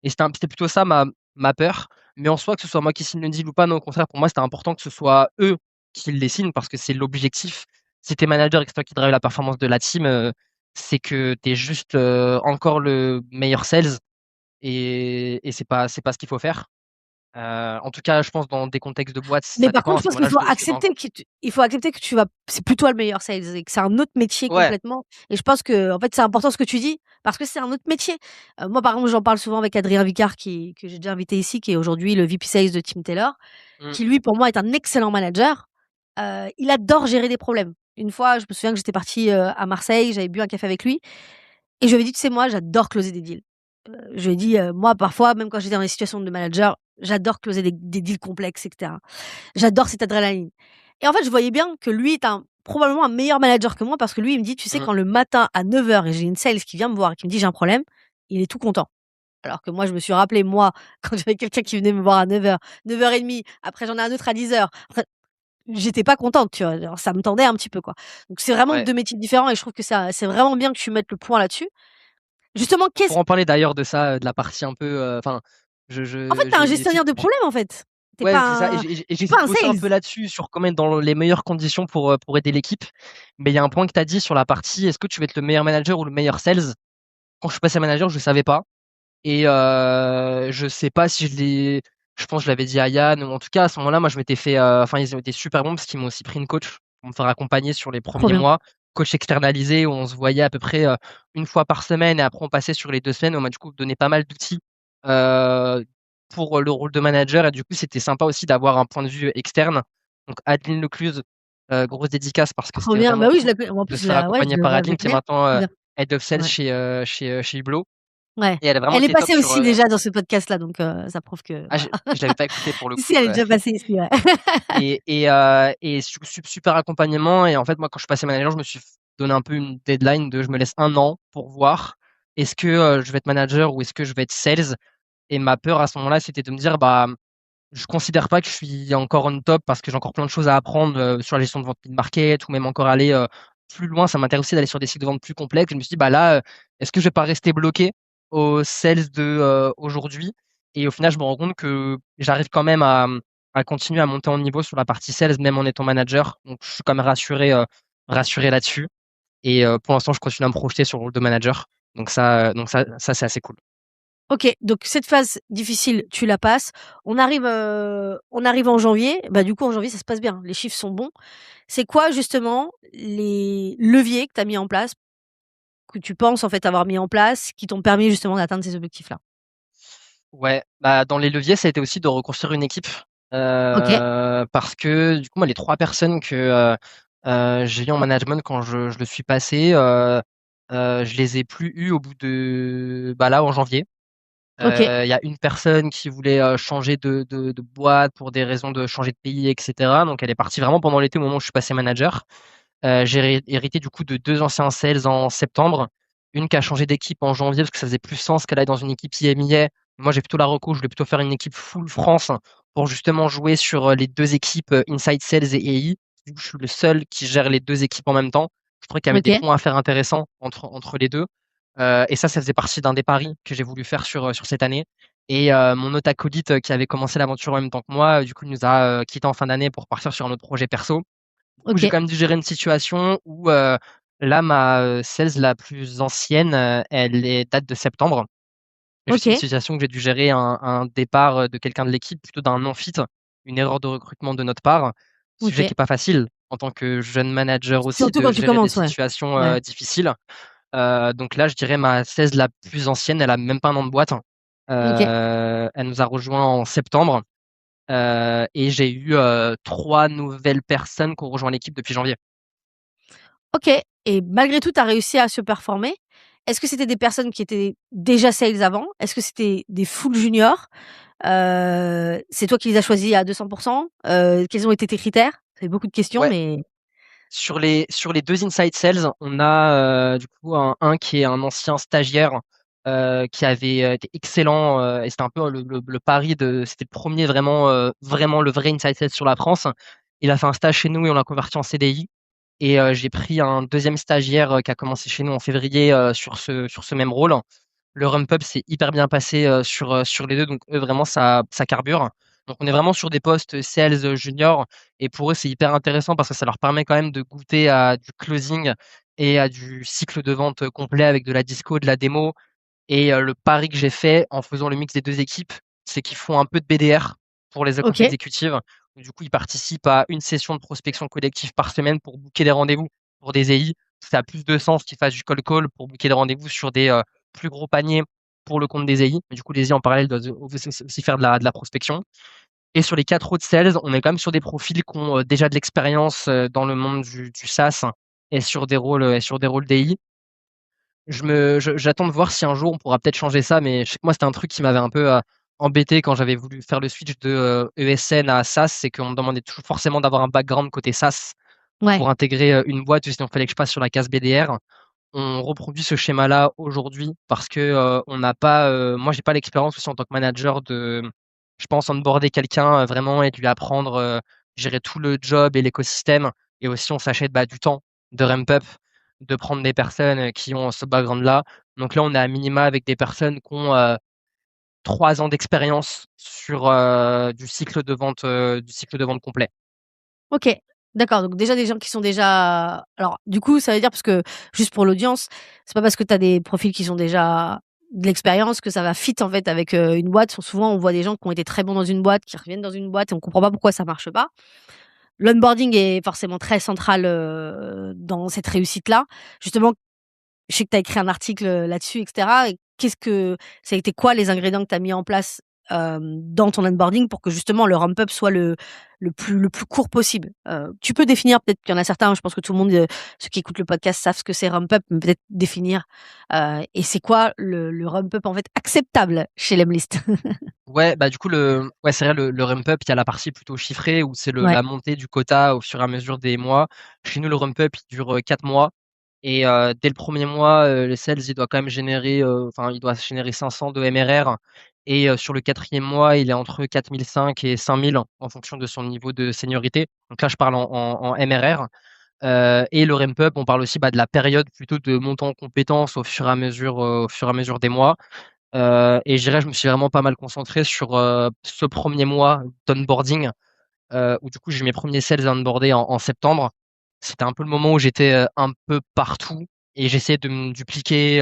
c'était plutôt ça ma peur. Mais en soi, que ce soit moi qui signe le deal ou pas, non, au contraire, pour moi, c'était important que ce soit eux qui les signent parce que c'est l'objectif. Si tu es manager et que c'est toi qui drive la performance de la team, c'est que tu es juste, encore le meilleur sales et c'est pas ce qu'il faut faire. En tout cas, je pense dans des contextes de boîte, Mais ça par dépend. contre, À je ce pense qu'il moment-là, je faut le fais dans accepter que tu vas c'est plus toi le meilleur sales et que c'est un autre métier ouais, complètement et je pense qu'en fait, c'est important ce que tu dis parce que c'est un autre métier. Moi, par exemple, j'en parle souvent avec Adrien Vicard que j'ai déjà invité ici, qui est aujourd'hui le VP Sales de Tim Taylor, mmh, qui lui, pour moi, est un excellent manager. Il adore gérer des problèmes. Une fois, je me souviens que j'étais partie, à Marseille, j'avais bu un café avec lui et je lui ai dit: «Tu sais, moi, j'adore closer des deals». Je lui ai dit: «Moi, parfois, même quand j'étais dans des situations de manager, j'adore closer des deals complexes et cetera. J'adore cette adrénaline». Et en fait, je voyais bien que lui est probablement un meilleur manager que moi parce que lui, il me dit: «Tu sais, mmh, quand le matin à 9 heures et j'ai une sales qui vient me voir et qui me dit: "J'ai un problème", il est tout content». Alors que moi, je me suis rappelé moi, quand j'avais quelqu'un qui venait me voir à 9 heures, 9 h 30, après j'en ai un autre à 10 heures. Après j'étais pas contente, tu vois? Genre ça me tendait un petit peu, quoi. Donc c'est vraiment ouais. 2 métiers différents et je trouve que ça c'est vraiment bien que tu mettes le point là-dessus. Justement, On pourra en parler d'ailleurs de ça, de la partie un peu, enfin, en fait, tu es un gestionnaire de problèmes, en fait. Tu es ouais, c'est ça et pas un j'essaie de un bosser un sales. peu là-dessus, sur quand même dans les meilleures conditions pour aider l'équipe. Mais il y a un point que tu as dit sur la partie, est-ce que tu veux être le meilleur manager ou le meilleur sales? Quand je suis passé manager, je savais pas et je sais pas si je pense que je l'avais dit à Yann ou en tout cas à ce moment-là, moi je m'étais fait, enfin ils ont été super bons parce qu'ils m'ont aussi pris une coach pour me faire accompagner sur les Trop premiers bien. mois. Coach externalisé où on se voyait à peu près, 1 fois par semaine et après on passait sur les 2 semaines. On m'a du coup donné pas mal d'outils, heu, pour, le rôle de manager et du coup c'était sympa aussi d'avoir un point de vue externe. Donc Adeline Lecluse, grosse dédicace parce que Trop c'était bien. vraiment Bah oui, je cool la connais en de plus, se faire accompagner je par je la Adeline qui est connais. maintenant, Trop bien. Head of Sales Ouais. chez Hublot Ouais. et elle a vraiment Elle est été top passée sur, aussi déjà dans ce podcast-là, donc ça prouve que ah voilà. je l'avais pas écouté pour le Si, si, coup, elle est déjà passée ici, ouais. et super accompagnement et en fait, moi, quand je suis passé manager, je me suis donné un peu une deadline de je me laisse 1 an pour voir est-ce que, je vais être manager ou est-ce que je vais être sales et ma peur à ce moment-là, c'était de me dire: «Bah, je considère pas que je suis encore on top parce que j'ai encore plein de choses à apprendre, sur la gestion de vente mid-market ou même encore aller, plus loin». Ça m'intéressait d'aller sur des cycles de vente plus complexes. Je me suis dit: «Bah là, est-ce que je vais pas rester bloqué aux sales de, aujourd'hui?» Et au final, je me rends compte que j'arrive quand même à continuer à monter en niveau sur la partie sales, même en étant manager. Donc je suis quand même rassuré là-dessus et pour l'instant, je continue à me projeter sur le rôle de manager. Donc ça, c'est assez cool. OK, donc cette phase difficile, tu la passes. On arrive en janvier. Bah, du coup, en janvier, ça se passe bien. Les chiffres sont bons. C'est quoi justement les leviers que tu as mis en place, que tu penses en fait avoir mis en place, qui t'ont permis justement d'atteindre ces objectifs-là? Ouais, bah, dans les leviers, ça a été aussi de reconstruire une équipe, OK, parce que du coup, moi, les 3 personnes que, j'ai eues en management quand je le suis passé, je les ai plus eues au bout de bah, là, en janvier. OK, Il y a une personne qui voulait, changer de boîte pour des raisons de changer de pays et cetera, donc elle est partie vraiment pendant l'été au moment où je suis passé manager. J'ai hérité du coup de 2 anciens sales en septembre. Une qui a changé d'équipe en janvier parce que ça faisait plus sens qu'elle aille dans une équipe IMIA. Moi, j'ai plutôt la reco, je voulais plutôt faire une équipe full France pour justement jouer sur, les 2 équipes, Inside Sales et AI. Du coup, je suis le seul qui gère les 2 équipes en même temps. Je trouvais qu'il y avait des OK. points à faire intéressants entre les 2. Et ça faisait partie d'un des paris que j'ai voulu faire sur cette année et mon autre acolyte, qui avait commencé l'aventure en même temps que moi, du coup, il nous a, quittés en fin d'année pour partir sur un autre projet perso. Du coup, j'ai OK, quand même dû gérer une situation où, là, ma, sales la plus ancienne, date de septembre. Et juste une OK, situation que j'ai dû gérer un départ, de quelqu'un de l'équipe, plutôt d'un non-fit, une erreur de recrutement de notre part. Sujet qui OK. est pas facile en tant que jeune manager aussi Surtout de quand tu gérer des commences, ouais. situations, Ouais. difficiles. Donc là, je dirais ma 16 la plus ancienne, elle a même pas un an de boîte. OK. Elle nous a rejoints en septembre, et j'ai eu, 3 nouvelles personnes qui ont rejoint l'équipe depuis janvier. OK et malgré tout, tu as réussi à surperformer. Est-ce que c'était des personnes qui étaient déjà sales avant? Est-ce que c'était des full juniors? C'est toi qui les as choisis à 200? Quels ont été tes critères? C'est beaucoup de questions, Ouais. mais Sur les 2 inside sales, on a, du coup un qui est un ancien stagiaire, qui avait, été excellent, et c'était un peu le pari de c'était le premier vraiment, vraiment le vrai inside sales sur la France. Il a fait un stage chez nous et on l'a converti en CDI et j'ai pris un deuxième stagiaire, qui a commencé chez nous en février, sur ce même rôle. Le ramp up s'est hyper bien passé, sur les 2, donc eux vraiment ça carbure. Donc on est vraiment sur des postes sales, junior, et pour eux, c'est hyper intéressant parce que ça leur permet quand même de goûter à du closing et à du cycle de vente, complet avec de la disco, de la démo. Et le pari que j'ai fait en faisant le mix des 2 équipes, c'est qu'ils font un peu de BDR pour les accounts OK, exécutives. Du coup, ils participent à une session de prospection collective par semaine pour booker des rendez-vous pour des EI. Ça a plus de sens qu'ils fassent du cold call pour booker des rendez-vous sur des, plus gros paniers pour le compte des EI. Mais du coup, les EI en parallèle doivent aussi faire de la prospection. Et sur les 4 autres sales, on est quand même sur des profils qui ont, déjà de l'expérience, dans le monde du SaaS et sur des rôles DI. J'attends de voir si un jour on pourra peut-être changer ça, mais je sais que moi, c'était un truc qui m'avait un peu, embêté quand j'avais voulu faire le switch de, ESN à SaaS, c'est qu'on me demandait toujours forcément d'avoir un background côté SaaS ouais, pour intégrer, une boîte, sinon il fallait que je passe sur la case BDR. On reproduit ce schéma-là aujourd'hui parce que, on n'a pas, moi j'ai pas l'expérience aussi en tant que manager de, je pense, onboarder quelqu'un, vraiment et de lui apprendre, gérer tout le job et l'écosystème, et aussi on s'achète, bah, du temps de ramp up, de prendre des personnes, qui ont ce background-là. Donc là, on est à minima avec des personnes qui ont, 3 ans d'expérience sur, du cycle de vente complet. OK. D'accord, donc déjà des gens qui sont déjà alors du coup, ça veut dire parce que juste pour l'audience, c'est pas parce que tu as des profils qui sont déjà de l'expérience que ça va fit en fait avec, une boîte. Souvent, on voit des gens qui ont été très bons dans une boîte, qui reviennent dans une boîte et on comprend pas pourquoi ça marche pas. L'onboarding est forcément très central, dans cette réussite-là. Justement, je sais que tu as écrit un article, là-dessus et cetera et ça a été quoi les ingrédients que tu as mis en place, dans ton onboarding pour que justement le ramp up soit le plus court possible? Tu peux définir, peut-être qu'il y en a certains, je pense que tout le monde, ceux qui écoutent le podcast savent ce que c'est ramp up, mais peut-être définir, et c'est quoi le ramp up en fait acceptable chez Lemlist? Ouais, bah, du coup, ouais, c'est vrai, le ramp up, il y a la partie plutôt chiffrée où c'est Ouais, la montée du quota au fur et à mesure des mois. Chez nous, le ramp up, il dure, 4 mois, et dès le premier mois, le sales, il doit quand même générer, enfin, il doit générer 500 de MRR, et sur le quatrième mois, il est entre 4 500 et 5 000 en fonction de son niveau de seniorité. Donc là, je parle en MRR, et le ramp up, on parle aussi, bah, de la période plutôt de montant en compétences au fur et à mesure des mois. Et je dirais, je me suis vraiment pas mal concentré sur, ce premier mois d'onboarding, où du coup, j'ai eu mes premiers sales onboardés en septembre. C'était un peu le moment où j'étais, un peu partout et j'essayais de me dupliquer,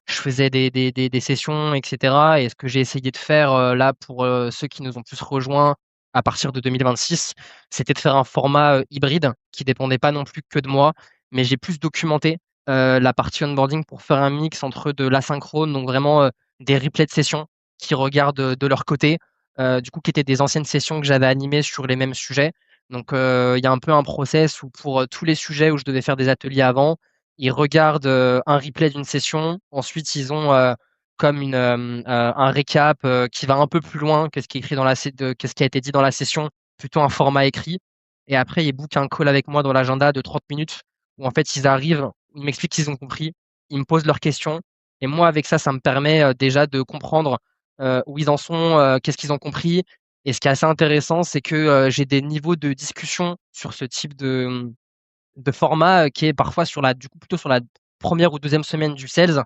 je faisais des sessions et cetera, et ce que j'ai essayé de faire, là pour, ceux qui nous ont plus rejoints à partir de 2026, c'était de faire un format, hybride qui dépendait pas non plus que de moi, mais j'ai plus documenté, la partie onboarding pour faire un mix entre de l'asynchrone, donc vraiment, des replays de sessions qui regardent, de leur côté, du coup qui étaient des anciennes sessions que j'avais animées sur les mêmes sujets. Donc, il y a un peu un process où pour, tous les sujets où je devais faire des ateliers avant, ils regardent, un replay d'une session. Ensuite, ils ont, comme un récap, qui va un peu plus loin que ce qui est écrit dans la sé de que ce qui a été dit dans la session, plutôt un format écrit, et après ils bookent un call avec moi dans l'agenda de 30 minutes où en fait ils arrivent, ils m'expliquent qu'ils ont compris, ils me posent leurs questions, et moi avec ça, ça me permet, déjà de comprendre, où ils en sont, qu'est-ce qu'ils ont compris. Et ce qui est assez intéressant, c'est que, j'ai des niveaux de discussion sur ce type de format, qui est parfois du coup, plutôt sur la première ou deuxième semaine du sales,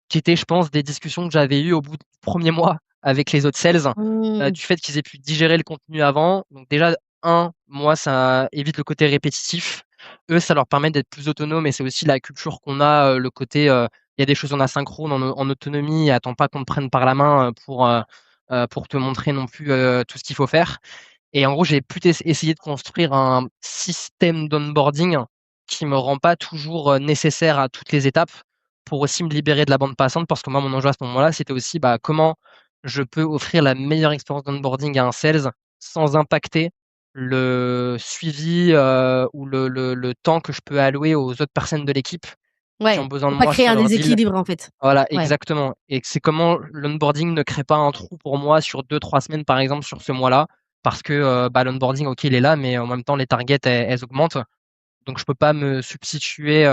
qui étaient, je pense, des discussions que j'avais eues au bout du premier mois avec les autres sales, Mmh. du fait qu'ils aient pu digérer le contenu avant. Donc déjà, un moi, ça évite le côté répétitif. Eux, ça leur permet d'être plus autonomes et c'est aussi la culture qu'on a, le côté, il y a des choses en asynchrone, en autonomie et attends pas qu'on te prenne par la main, pour te montrer non plus, tout ce qu'il faut faire. Et en gros, j'ai plutôt essayé de construire un système d'onboarding qui me rend pas toujours, nécessaire à toutes les étapes pour aussi me libérer de la bande passante. Parce que moi, mon enjeu à ce moment-là, c'était aussi, bah, comment je peux offrir la meilleure expérience d'onboarding à un sales sans impacter le suivi, ou le temps que je peux allouer aux autres personnes de l'équipe qui ont Ouais, besoin de pour pas moi créer sur un leur deal. déséquilibre, en fait. Voilà, Ouais. exactement et que c'est comment l'onboarding ne crée pas un trou pour moi sur 2-3 semaines, par exemple, sur ce mois-là. Parce que, bah, l'onboarding, OK, il est là, mais en même temps, les targets, elles augmentent. Donc je peux pas me substituer,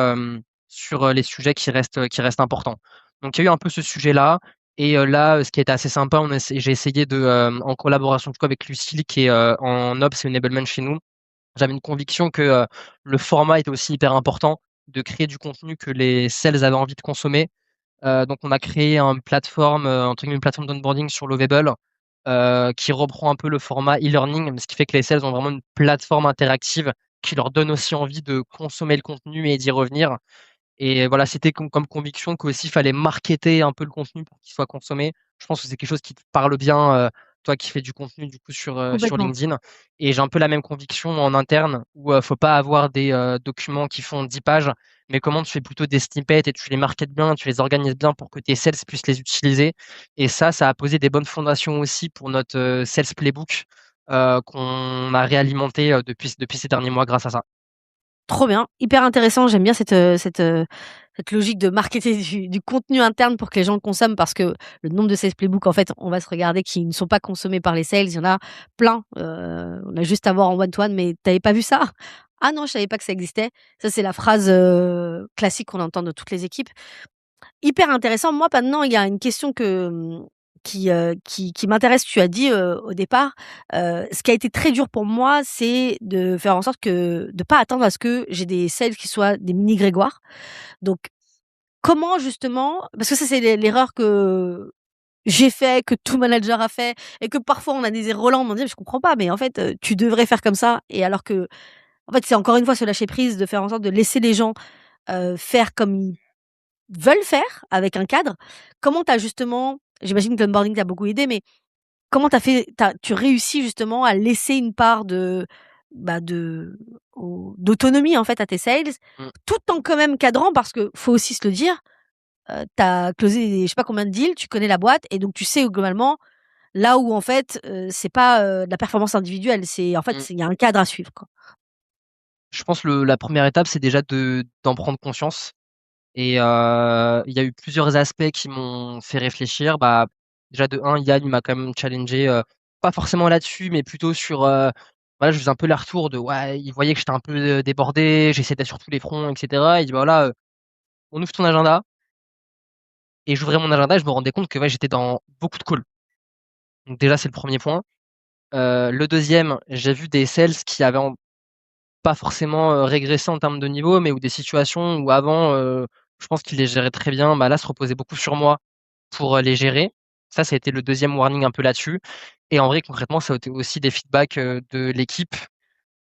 sur, les sujets qui restent importants. Donc il y a eu un peu ce sujet-là et là, ce qui était assez sympa, j'ai essayé de, en collaboration du coup avec Lucille qui est, en Ops et Enablement chez nous. J'avais une conviction que, le format était aussi hyper important, de créer du contenu que les sales avaient envie de consommer. Donc on a créé une plateforme, entre guillemets, une plateforme d'onboarding sur Lovable, qui reprend un peu le format e-learning, ce qui fait que les sales ont vraiment une plateforme interactive qui leur donne aussi envie de consommer le contenu et d'y revenir. Et voilà, c'était comme conviction qu'aussi il fallait marketer un peu le contenu pour qu'il soit consommé. Je pense que c'est quelque chose qui te parle bien, toi qui fais du contenu du coup sur Complètement. LinkedIn. Et j'ai un peu la même conviction en interne où, faut pas avoir des, documents qui font 10 pages, mais comment tu fais plutôt des snippets et tu les marketes bien, tu les organises bien pour que tes sales puissent les utiliser. Et ça a posé des bonnes fondations aussi pour notre, sales playbook, qu'on a réalimenté, depuis ces derniers mois grâce à ça. Trop bien, hyper intéressant. J'aime bien cette logique de marketer du contenu interne pour que les gens le consomment parce que le nombre de sales playbook, en fait, on va se regarder qui ne sont pas consommés par les sales, il y en a plein. On a juste à voir en one to one, mais tu avais pas vu ça? Ah non, je savais pas que ça existait. Ça, c'est la phrase, classique qu'on entend de toutes les équipes. Hyper intéressant. Moi, maintenant, il y a une question qui m'intéresse. Tu as dit, au départ, ce qui a été très dur pour moi, c'est de faire en sorte de pas attendre à ce que j'ai des sales qui soient des mini Grégoire. Donc comment justement parce que ça, c'est l'erreur que j'ai fait, que tout manager a fait et que parfois on a des Roland, on dit: «Je comprends pas, mais en fait, tu devrais faire comme ça» et alors que en fait, c'est encore une fois se lâcher prise, de faire en sorte de laisser les gens, faire comme ils veulent faire avec un cadre. Comment tu as justement j'imagine que l'onboarding t'a beaucoup aidé, mais comment tu réussis justement à laisser une part bah, d'autonomie en fait à tes sales, Mmh. tout en quand même cadrant parce que faut aussi se le dire, tu as closé je sais pas combien de deals, tu connais la boîte et donc tu sais globalement là où en fait, c'est pas, de la performance individuelle, c'est en fait, Mmh. il y a un cadre à suivre, quoi. Je pense la première étape, c'est déjà d'en prendre conscience et il y a eu plusieurs aspects qui m'ont fait réfléchir. Bah, déjà de un, Yann, il m'a quand même challengé, pas forcément là-dessus, mais plutôt sur, voilà, je faisais un peu les retours de ouais, il voyait que j'étais un peu, débordé, j'essayais d'être sur tous les fronts et cetera. Il dit: «Bah, voilà, on ouvre ton agenda» et j'ouvrais mon agenda et je me rendais compte que, ouais, j'étais dans beaucoup de calls. Donc déjà, c'est le premier point. Le deuxième, j'ai vu des sales qui avaient pas forcément, régresser en termes de niveau, mais ou des situations où avant, je pense qu'il les gérait très bien, bah, là, se reposait beaucoup sur moi pour, les gérer. Ça a été le deuxième warning un peu là-dessus et en vrai, concrètement, ça a été aussi des feedbacks, de l'équipe,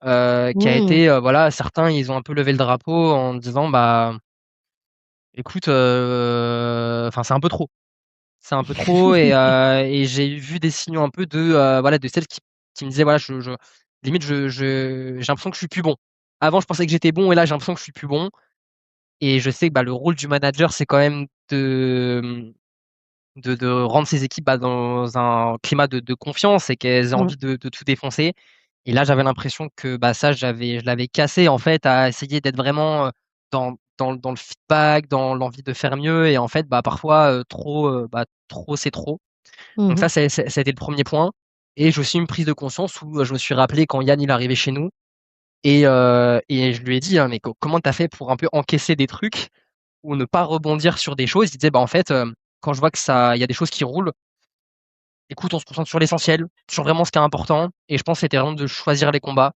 qui a Mmh. été, voilà, certains, ils ont un peu levé le drapeau en disant: «Bah, écoute, enfin, c'est un peu trop». C'est un peu trop et j'ai vu des signaux un peu de, voilà, de celles qui me disaient: «Voilà, je limite, j'ai l'impression que je suis plus bon. Avant, je pensais que j'étais bon et là, j'ai l'impression que je suis plus bon» et je sais que, bah, le rôle du manager, c'est quand même de rendre ses équipes, bah, dans un climat de confiance et qu'elles aient Mmh. envie de tout défoncer et là, j'avais l'impression que, bah, ça, je l'avais cassé, en fait, à essayer d'être vraiment, dans le feedback, dans l'envie de faire mieux et en fait, bah, parfois, trop, bah, trop, c'est trop. Donc Mmh. ça, ça a été le premier point et j'ai aussi une prise de conscience où, je me suis rappelé quand Yann, il est arrivé chez nous et je lui ai dit, hein: «Mais comment tu as fait pour un peu encaisser des trucs ou ne pas rebondir sur des choses?» Il disait: «Bah, en fait, quand je vois que ça il y a des choses qui roulent, écoute, on se concentre sur l'essentiel, sur vraiment ce qui est important» et je pense que c'était vraiment de choisir les combats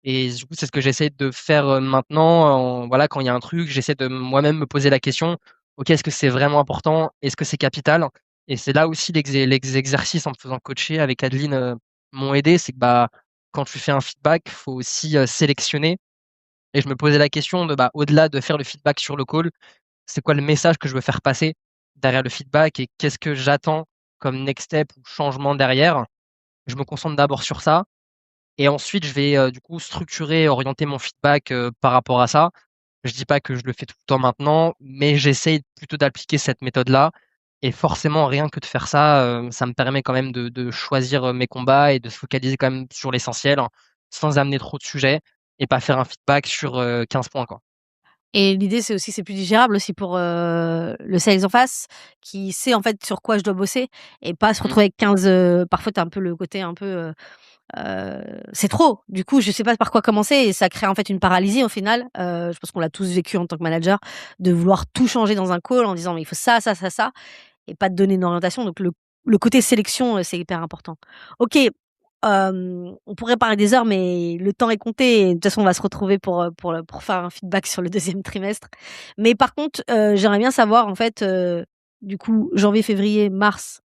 et du coup, c'est ce que j'essaie de faire, maintenant voilà, quand il y a un truc, j'essaie de moi-même me poser la question: «OK, est-ce que c'est vraiment important? Est-ce que c'est capital?» et c'est là aussi les exercices en me faisant coacher avec Adeline, m'ont aidé. C'est que, bah, quand tu fais un feedback, il faut aussi, sélectionner et je me posais la question de, au-delà de faire le feedback sur le call, c'est quoi le message que je veux faire passer derrière le feedback et qu'est-ce que j'attends comme next step ou changement derrière? Je me concentre d'abord sur ça et ensuite je vais, du coup structurer et orienter mon feedback, par rapport à ça. Je dis pas que je le fais tout le temps maintenant, mais j'essaye plutôt d'appliquer cette méthode-là et forcément rien que de faire ça, ça me permet quand même de choisir, mes combats et de se focaliser quand même sur l'essentiel, hein, sans amener trop de sujets et pas faire un feedback sur, 15 points, quoi. Et l'idée, c'est aussi c'est plus digérable aussi pour, le sales en face, qui sait en fait sur quoi je dois bosser et pas se Mmh. retrouver avec 15, parfois tu as un peu le côté un peu, c'est trop. Du coup, je sais pas par quoi commencer et ça crée en fait une paralysie au final. Je pense qu'on l'a tous vécu en tant que manager, de vouloir tout changer dans un call en disant: «Mais il faut ça, ça, ça, ça» et pas te donner une orientation. Donc le côté sélection, c'est hyper important. OK, on pourrait parler des heures, mais le temps est compté et de toute façon, on va se retrouver pour faire un feedback sur le deuxième trimestre. Mais par contre, j'aimerais bien savoir en fait, du coup, janvier, février, mars,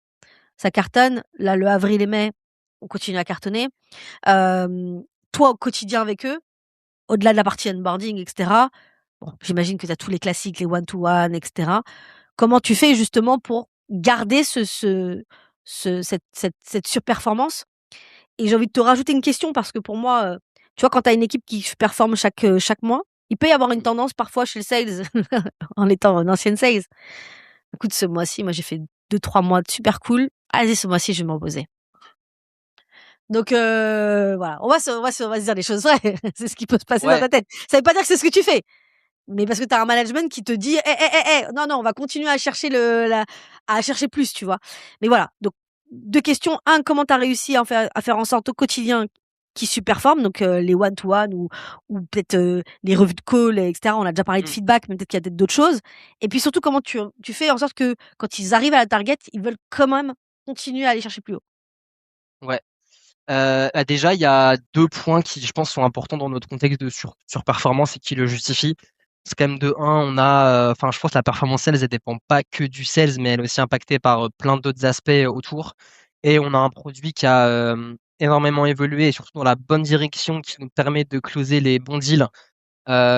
ça cartonne. Là, le avril et mai, on continue à cartonner. Hem, Toi, au quotidien avec eux, au-delà de la partie onboarding et cetera, bon, j'imagine que tu as tous les classiques, les one to one et cetera. Comment tu fais justement pour garder cette surperformance? Et j'ai envie de te rajouter une question parce que pour moi, tu vois, quand tu as une équipe qui performe chaque mois, il peut y avoir une Mmh. tendance parfois chez le sales, en étant une ancienne sales. Écoute, ce mois-ci, moi, j'ai fait 2 3 mois de super cool. Allez, ce mois-ci, je vais me reposer. Donc voilà, on va se dire les choses vraies. C'est ce qui peut se passer dans Ouais, ta tête. Ça veut pas dire que c'est ce que tu fais. Mais parce que tu as un management qui te dit: non, non, on va continuer à chercher à chercher plus», tu vois? Mais voilà, donc 2 questions. Un, comment tu as réussi à faire en sorte au quotidien qu'ils surperforment, donc les one to one ou peut-être, les revues de call et cetera. On a déjà parlé de mmh, feedback, mais peut-être qu'il y a peut-être d'autres choses. Et puis surtout, comment tu fais en sorte que quand ils arrivent à la target, ils veulent quand même continuer à aller chercher plus haut? ouais. Déjà, il y a 2 points qui, je pense, sont importants dans notre contexte de surperformance et qui le justifient. C'est quand même de un, on a, enfin, je pense que la performance sales, elle dépend pas que du sales, mais elle est aussi impactée par, plein d'autres aspects, autour et on a un produit qui a, énormément évolué et surtout dans la bonne direction qui nous permet de closer les bons deals,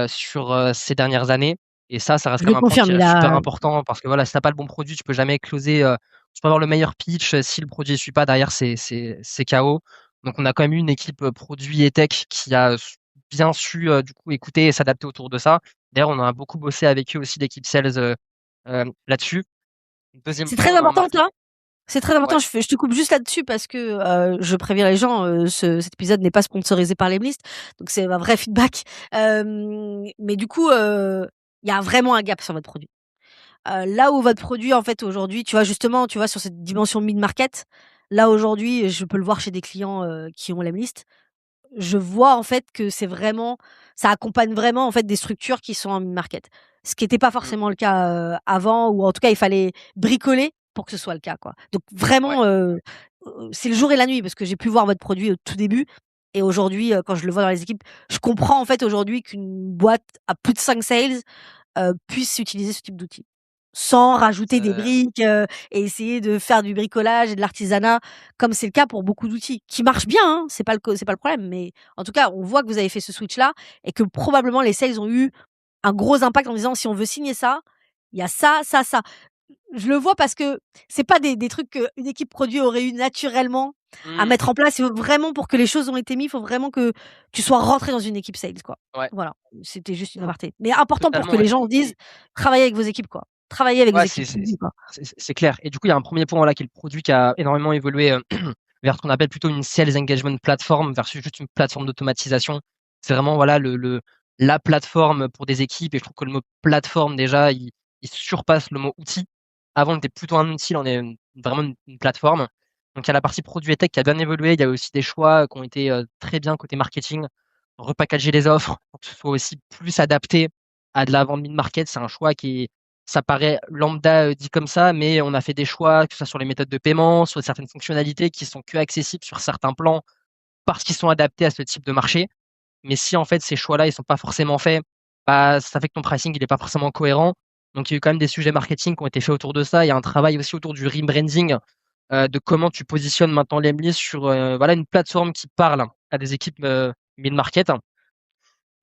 sur, ces dernières années et ça reste Je quand le même un point qui confirme, il reste super a important parce que voilà, si tu as pas le bon produit, tu peux jamais closer, tu peux avoir le meilleur pitch, si le produit ne suit pas derrière, c'est KO. Donc on a quand même eu une équipe, produit et tech qui a bien su, du coup écouter et s'adapter autour de ça. D'ailleurs, on a beaucoup bossé avec eux aussi l'équipe sales, là-dessus. Deuxième c'est très point, important ça. C'est très ouais, important, je te coupe juste là-dessus parce que, je préviens les gens, cet épisode n'est pas sponsorisé par Lemlist, donc c'est un vrai feedback. Mais du coup, il y a vraiment un gap sur votre produit. Là où votre produit, en fait, aujourd'hui, tu vois, justement, tu vois, sur cette dimension mid-market, là, aujourd'hui, je peux le voir chez des clients, qui ont Lemlist. Je vois en fait que c'est vraiment ça accompagne vraiment en fait des structures qui sont en mid-market. Ce qui était pas mmh, forcément le cas, avant ou en tout cas il fallait bricoler pour que ce soit le cas, quoi. Donc ouais, vraiment, c'est le jour et la nuit parce que j'ai pu voir votre produit au tout début et aujourd'hui, quand je le vois dans les équipes, je comprends en fait aujourd'hui qu'une boîte à plus de 5 sales, puisse utiliser ce type d'outil. Sans rajouter des c'est briques, et essayer de faire du bricolage et de l'artisanat, comme c'est le cas pour beaucoup d'outils, qui marchent bien, hein, c'est pas le problème, mais en tout cas, on voit que vous avez fait ce switch-là et que probablement les sales ont eu un gros impact en disant: «Si on veut signer ça, il y a ça, ça, ça». Je le vois parce que c'est pas des trucs qu'une équipe produit aurait eu naturellement à mmh, mettre en place. Il faut vraiment pour que les choses ont été mis, il faut vraiment que tu sois rentré dans une équipe sales, quoi. ouais, Voilà, c'était juste une mmh, aparté. Mais important pour que totalement, les ouais. gens disent: «Travaillez avec vos équipes, quoi. Travaillez avec vos Ouais, équipes produits, quoi». c'est clair et du coup, il y a un premier point là qui est le produit qui a énormément évolué, vers ce qu'on appelle plutôt une sales engagement platform versus juste une plateforme d'automatisation. C'est vraiment voilà la plateforme pour des équipes et je trouve que le mot plateforme déjà, il surpasse le mot outil. Avant, on était plutôt un outil, là, on est vraiment une plateforme. Donc il y a la partie produit et tech qui a bien évolué. Il y a aussi des choix qui ont été, très bien côté marketing. Repackager les offres pour que ce soit aussi plus adapté à de la vente mid-market, c'est un choix qui ça paraît lambda, dit comme ça, mais on a fait des choix, que ce soit sur les méthodes de paiement, sur certaines fonctionnalités qui sont que accessibles sur certains plans parce qu'ils sont adaptés à ce type de marché. Mais si en fait ces choix-là, ils sont pas forcément faits, bah, ça fait que ton pricing, il est pas forcément cohérent. Donc il y a eu quand même des sujets marketing qui ont été faits autour de ça. Il y a un travail aussi autour du rebranding de comment tu positionnes maintenant Lemlist sur, voilà, une plateforme qui parle à des équipes, mid-market.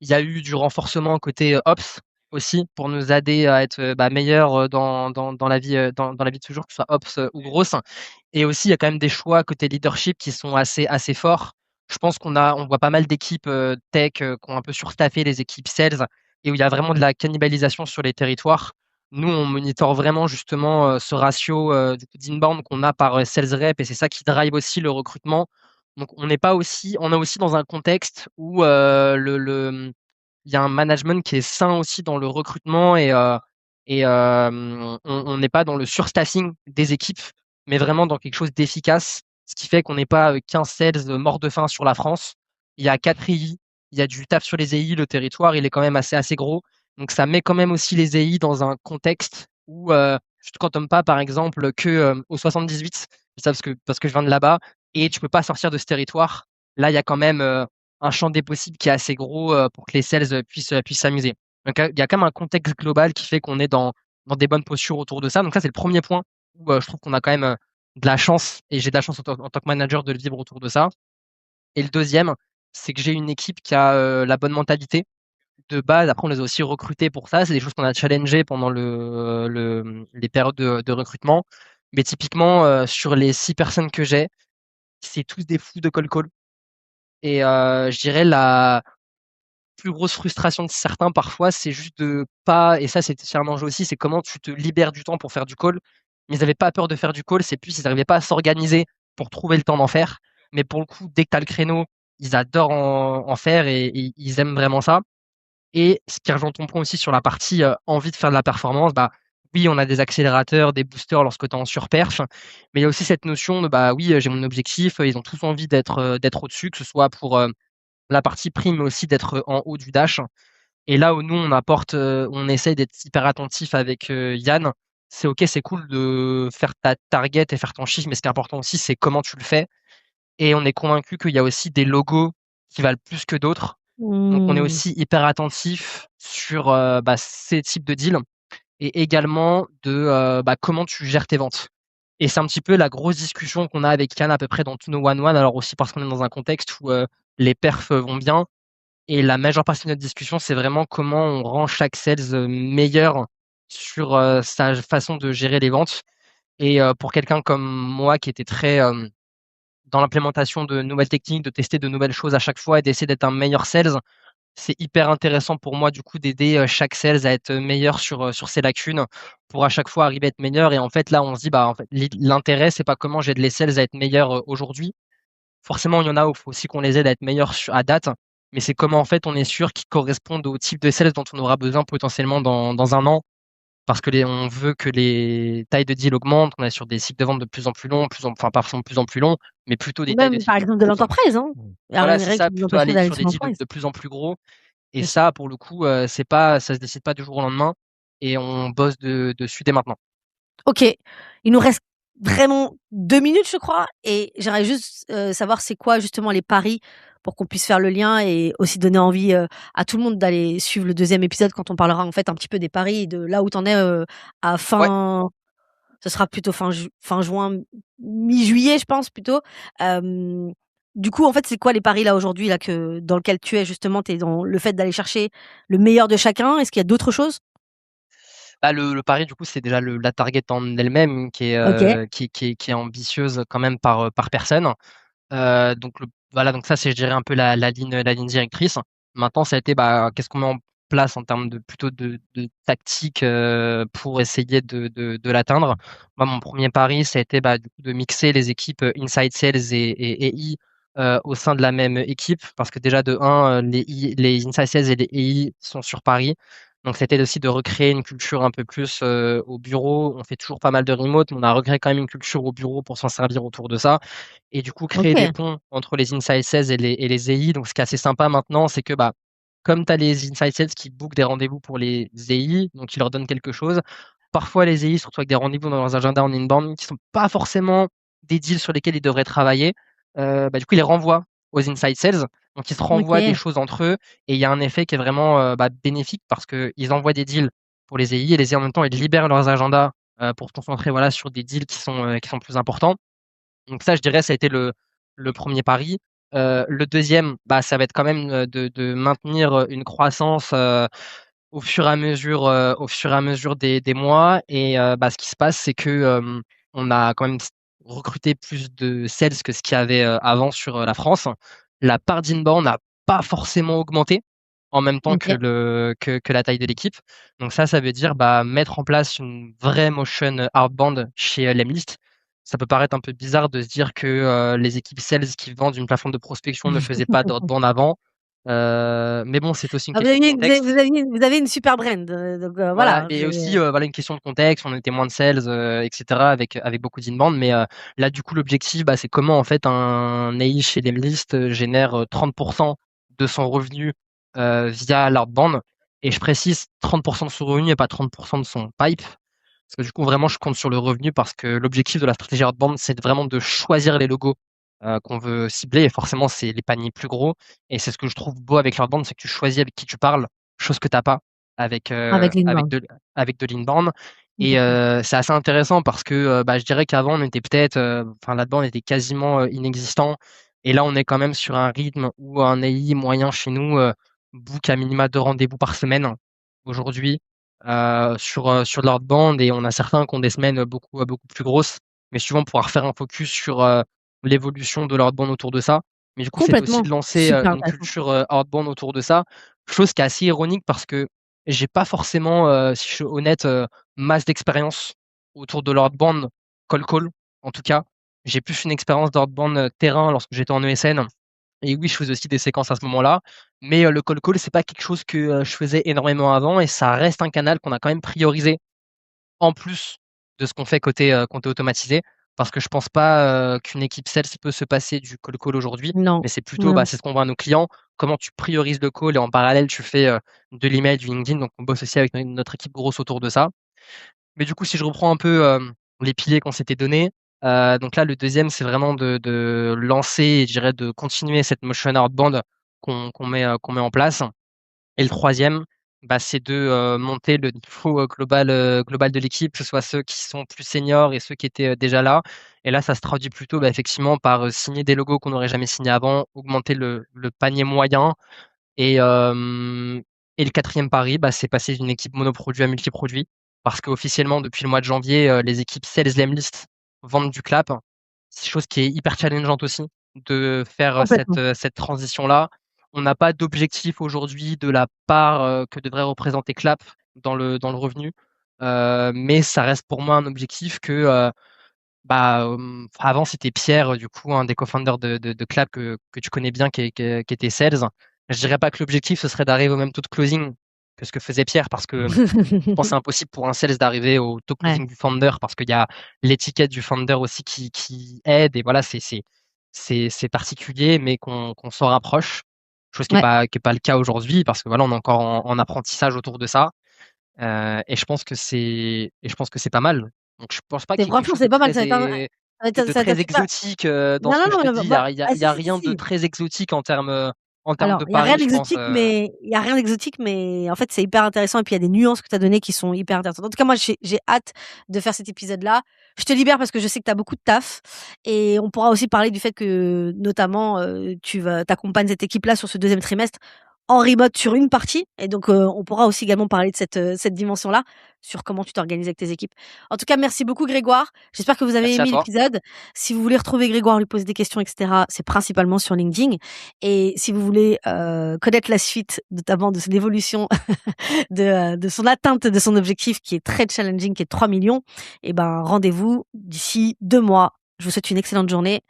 Il y a eu du renforcement côté, ops aussi pour nous aider à être, meilleurs, dans la vie, dans la vie de toujours, que ce soit ops, ou grosse. Et aussi, il y a quand même des choix côté leadership qui sont assez forts. Je pense on voit pas mal d'équipes, tech, qui ont un peu surstaffé les équipes sales et où il y a vraiment de la cannibalisation sur les territoires. Nous, on monitor vraiment justement, ce ratio, du coup d'inbound qu'on a par, sales rep et c'est ça qui drive aussi le recrutement. Donc on est aussi dans un contexte où, il y a un management qui est sain aussi dans le recrutement on n'est pas dans le surstaffing des équipes, mais vraiment dans quelque chose d'efficace, ce qui fait qu'on n'est pas, 15 sales, morts de faim sur la France. Il y a 4 EI, il y a du taf sur les EI, le territoire, il est quand même assez gros. Donc ça met quand même aussi les EI dans un contexte où, tu te cantonnes pas par exemple que, au 78, ça parce que je viens de là-bas et tu peux pas sortir de ce territoire. Là, il y a quand même, un champ des possibles qui est assez gros, pour que les sales, puissent s'amuser. Donc, il y a quand même un contexte global qui fait qu'on est dans des bonnes postures autour de ça. Donc ça, c'est le premier point où, je trouve qu'on a quand même, de la chance et j'ai de la chance en tant que manager de le vivre autour de ça. Et le deuxième, c'est que j'ai une équipe qui a, la bonne mentalité de base. Après, on les a aussi recrutés pour ça. C'est des choses qu'on a challengées pendant les périodes de recrutement. Mais typiquement, sur les 6 personnes que j'ai, c'est tous des fous de cold call et je dirais la plus grosse frustration de certains parfois, c'est juste de pas et ça c'est un enjeu aussi, c'est comment tu te libères du temps pour faire du call. Ils avaient pas peur de faire du call, c'est plus ils arrivaient pas à s'organiser pour trouver le temps d'en faire. Mais pour le coup, dès que tu as le créneau, ils adorent en faire et ils aiment vraiment ça. Et ce qui rejoint ton point aussi sur la partie, envie de faire de la performance, bah, oui, on a des accélérateurs, des boosters lorsque tu es en surperf, mais il y a aussi cette notion de, bah, oui, j'ai mon objectif, ils ont tous envie d'être au-dessus, que ce soit pour, la partie prime, mais aussi d'être en haut du dash. Et là où nous, on apporte, on essaye d'être hyper attentif avec Yann, c'est OK, c'est cool de faire ta target et faire ton chiffre, mais ce qui est important aussi, c'est comment tu le fais. Et on est convaincu qu'il y a aussi des logos qui valent plus que d'autres. Donc on est Mmh. aussi hyper attentif sur ces types de deals et également de comment tu gères tes ventes. Et c'est un petit peu la grosse discussion qu'on a avec Yann à peu près dans tous nos one-one, alors aussi parce qu'on est dans un contexte où les perfs vont bien, et la majeure partie de notre discussion, c'est vraiment comment on rend chaque sales, meilleur sur, sa façon de gérer les ventes. Et pour quelqu'un comme moi qui était très, dans l'implémentation de nouvelles techniques, de tester de nouvelles choses à chaque fois et d'essayer d'être un meilleur sales, c'est hyper intéressant pour moi du coup d'aider, chaque sales à être meilleur sur ses lacunes pour à chaque fois arriver à être meilleur. Et en fait, là, on se dit: «Bah, en fait, l'intérêt, c'est pas comment j'aide les sales à être meilleurs, aujourd'hui, forcément, il y en a où il faut aussi qu'on les aide à être meilleurs à date, mais c'est comment en fait on est sûr qu'ils correspondent au type de sales dont on aura besoin potentiellement dans un an. Parce que on veut que les tailles de deal augmentent, on est sur des cycles de vente de plus en plus longs, enfin pas forcément de plus en plus longs, mais plutôt des tailles de Même par cycle de exemple de plus en l'entreprise, hein. Il y a voilà, rien c'est rien ça, qui vous plutôt empêcherait aller d'aller sur sur des deals l'entreprise. de plus en plus gros. Et Bien sûr. ça, pour le coup, ça se décide pas du jour au lendemain et on bosse dessus dès maintenant. OK, il nous reste vraiment 2 minutes, je crois et j'aimerais juste, savoir c'est quoi justement les paris pour qu'on puisse faire le lien et aussi donner envie, à tout le monde d'aller suivre le deuxième épisode quand on parlera en fait un petit peu des paris et de là où tu en es, à Ouais. fin ce sera plutôt fin juin, mi-juillet je pense plutôt. Hem, du coup en fait c'est quoi les paris là aujourd'hui là que dans lequel tu es justement? Tu es dans le fait d'aller chercher le meilleur de chacun? Est-ce qu'il y a d'autres choses? Bah, le pari du coup, c'est déjà la target en elle-même qui est, OK, qui est ambitieuse quand même par personne. Donc voilà, donc ça, c'est je dirais un peu la ligne directrice. Maintenant, ça a été, bah, qu'est-ce qu'on met en place en termes de plutôt de tactique, pour essayer de l'atteindre. Moi, mon premier pari, ça a été, bah, du coup, de mixer les équipes, inside sales et AI, au sein de la même équipe. Parce que déjà de 1, les inside sales et les AI sont sur Paris. Donc c'était aussi de recréer une culture un peu plus, au bureau. On fait toujours pas mal de remote, mais on a recréé quand même une culture au bureau pour s'en servir autour de ça. Et du coup, créer des OK, ponts entre les inside sales et les EI. Donc, ce qui est assez sympa maintenant, c'est que bah, comme tu as les inside sales qui bookent des rendez-vous pour les EI, donc ils leur donnent quelque chose. Parfois, les EI se retrouvent avec des rendez-vous dans leurs agendas en inbound qui sont pas forcément des deals sur lesquels ils devraient travailler. Bah, du coup, ils les renvoient aux inside sales. Donc, ils se renvoient des OK. choses entre eux et il y a un effet qui est vraiment bénéfique parce qu'ils envoient des deals pour les EI et les EI en même temps, ils libèrent leurs agendas pour se concentrer voilà, sur des deals qui sont plus importants. Donc ça, je dirais, ça a été le 1er pari. Le deuxième, bah, ça va être quand même, de maintenir, une croissance, au fur et à mesure des mois et bah, ce qui se passe, c'est que, on a quand même recruté plus de sales que ce qu'il y avait, avant sur, la France. La part d'inbound n'a pas forcément augmenté en même temps que OK. la taille de l'équipe. Donc ça veut dire, bah, mettre en place une vraie motion, outbound chez, Lemlist. Ça peut paraître un peu bizarre de se dire que, les équipes sales qui vendent une plateforme de prospection ne faisaient pas d'outbound avant. Mais bon, c'est aussi une Ah question de contexte. vous avez une super brand, donc Voilà voilà, et c'est aussi, voilà une question de contexte, on était moins de sales, et cetera avec beaucoup d'inbound mais là du coup l'objectif, bah, c'est comment en fait un AI chez Lemlist, génère, 30 de son revenu, via l'outbound et je précise 30 de son revenu et pas 30 de son pipe. Parce que du coup vraiment je compte sur le revenu parce que l'objectif de la stratégie outbound, c'est vraiment de choisir les logos, qu'on veut cibler et forcément c'est les paniers plus gros et c'est ce que je trouve beau avec l'outbound, c'est que tu choisis avec qui tu parles, chose que tu as pas avec, avec l'inbound. avec de l'inbound et Complètement. c'est assez intéressant parce que, bah, je dirais qu'avant on était peut-être, enfin là-dedans on était quasiment, inexistant et là on est quand même sur un rythme où un AI moyen chez nous, book à minima 2 rendez-vous par semaine aujourd'hui, sur de l'outbound et on a certains qui ont des semaines, beaucoup plus grosses. Mais souvent pouvoir faire un focus sur, l'évolution de l'outbound autour de ça. Mais du coup, c'était aussi Complètement, de lancer, super une intéressant. culture, outbound autour de ça. Chose qui est assez ironique parce que j'ai pas forcément, si je suis honnête, masse d'expérience autour de l'outbound cold call, en tout cas. J'ai plus une expérience d'outbound, terrain lorsque j'étais en ESN et oui, je faisais aussi des séquences à ce moment-là. Mais, le cold call, c'est pas quelque chose que, je faisais énormément avant et ça reste un canal qu'on a quand même priorisé en plus de ce qu'on fait côté automatisé. Parce que je pense pas, qu'une équipe sales peut se passer du cold call aujourd'hui, Non, mais c'est plutôt, non. bah, c'est ce qu'on voit à nos clients. Comment tu priorises le call et en parallèle tu fais, de l'email, du LinkedIn, donc on bosse aussi avec notre équipe grosse autour de ça. Mais du coup, si je reprends un peu, les piliers qu'on s'était donnés, donc là, le deuxième, c'est vraiment de lancer et je dirais de continuer cette motion outbound qu'on met en place. Et le troisième, bah, c'est de, monter le niveau, global de l'équipe, que ce soit ceux qui sont plus seniors et ceux qui étaient, déjà là. Et là, ça se traduit plutôt, bah, effectivement par, signer des logos qu'on n'aurait jamais signés avant, augmenter le panier moyen et et le quatrième pari, bah, c'est passer d'une équipe monoproduit à multiproduit. Parce qu'officiellement, depuis le mois de janvier, les équipes sales Lemlist vendent du clap. C'est chose qui est hyper challengeante aussi, de faire, Complètement. cette transition-là. On n'a pas d'objectif aujourd'hui de la part, que devrait représenter clap dans le revenu. Mais ça reste pour moi un objectif que, bah, avant c'était Pierre, du coup, un des cofounders de Clap que tu connais bien qui était sales. Je dirais pas que l'objectif ce serait d'arriver au même taux de closing que ce que faisait Pierre parce que je pense que c'est impossible pour un sales d'arriver au taux Ouais, closing du founder parce qu'il y a l'étiquette du founder aussi qui aide et voilà, c'est particulier mais qu'on s'en rapproche. Chose ouais. qui est pas le cas aujourd'hui parce que voilà, on est encore en apprentissage autour de ça. Et je pense que c'est pas mal. Donc je pense pas C'est qu'il y ait quelque franchement, chose de c'est pas mal, très ça va être un de ça va être un très super exotique, dans non, ce non, que je te non, dis. bah, Il y si, a si, rien de si. très exotique en termes Alors, de il y a rien paris, je pense, d'exotique, mais il y a rien d'exotique, mais en fait, c'est hyper intéressant et puis il y a des nuances que tu as données qui sont hyper intéressantes. En tout cas, moi, j'ai hâte de faire cet épisode-là. Je te libère parce que je sais que tu as beaucoup de taf et on pourra aussi parler du fait que, notamment, tu accompagnes cette équipe-là sur ce deuxième trimestre en remote sur une partie et donc on pourra aussi également parler de cette dimension-là, sur comment tu t'organises avec tes équipes. En tout cas, merci beaucoup Grégoire. J'espère que vous avez merci à aimé toi. l'épisode. Si vous voulez retrouver Grégoire, lui poser des questions et cetera, c'est principalement sur LinkedIn. Et si vous voulez, connaître la suite, notamment de son évolution, de son atteinte de son objectif qui est très challenging, qui est 3 millions, et ben, rendez-vous d'ici 2 mois. Je vous souhaite une excellente journée.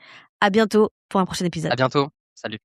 À bientôt pour un prochain À épisode. bientôt. Salut.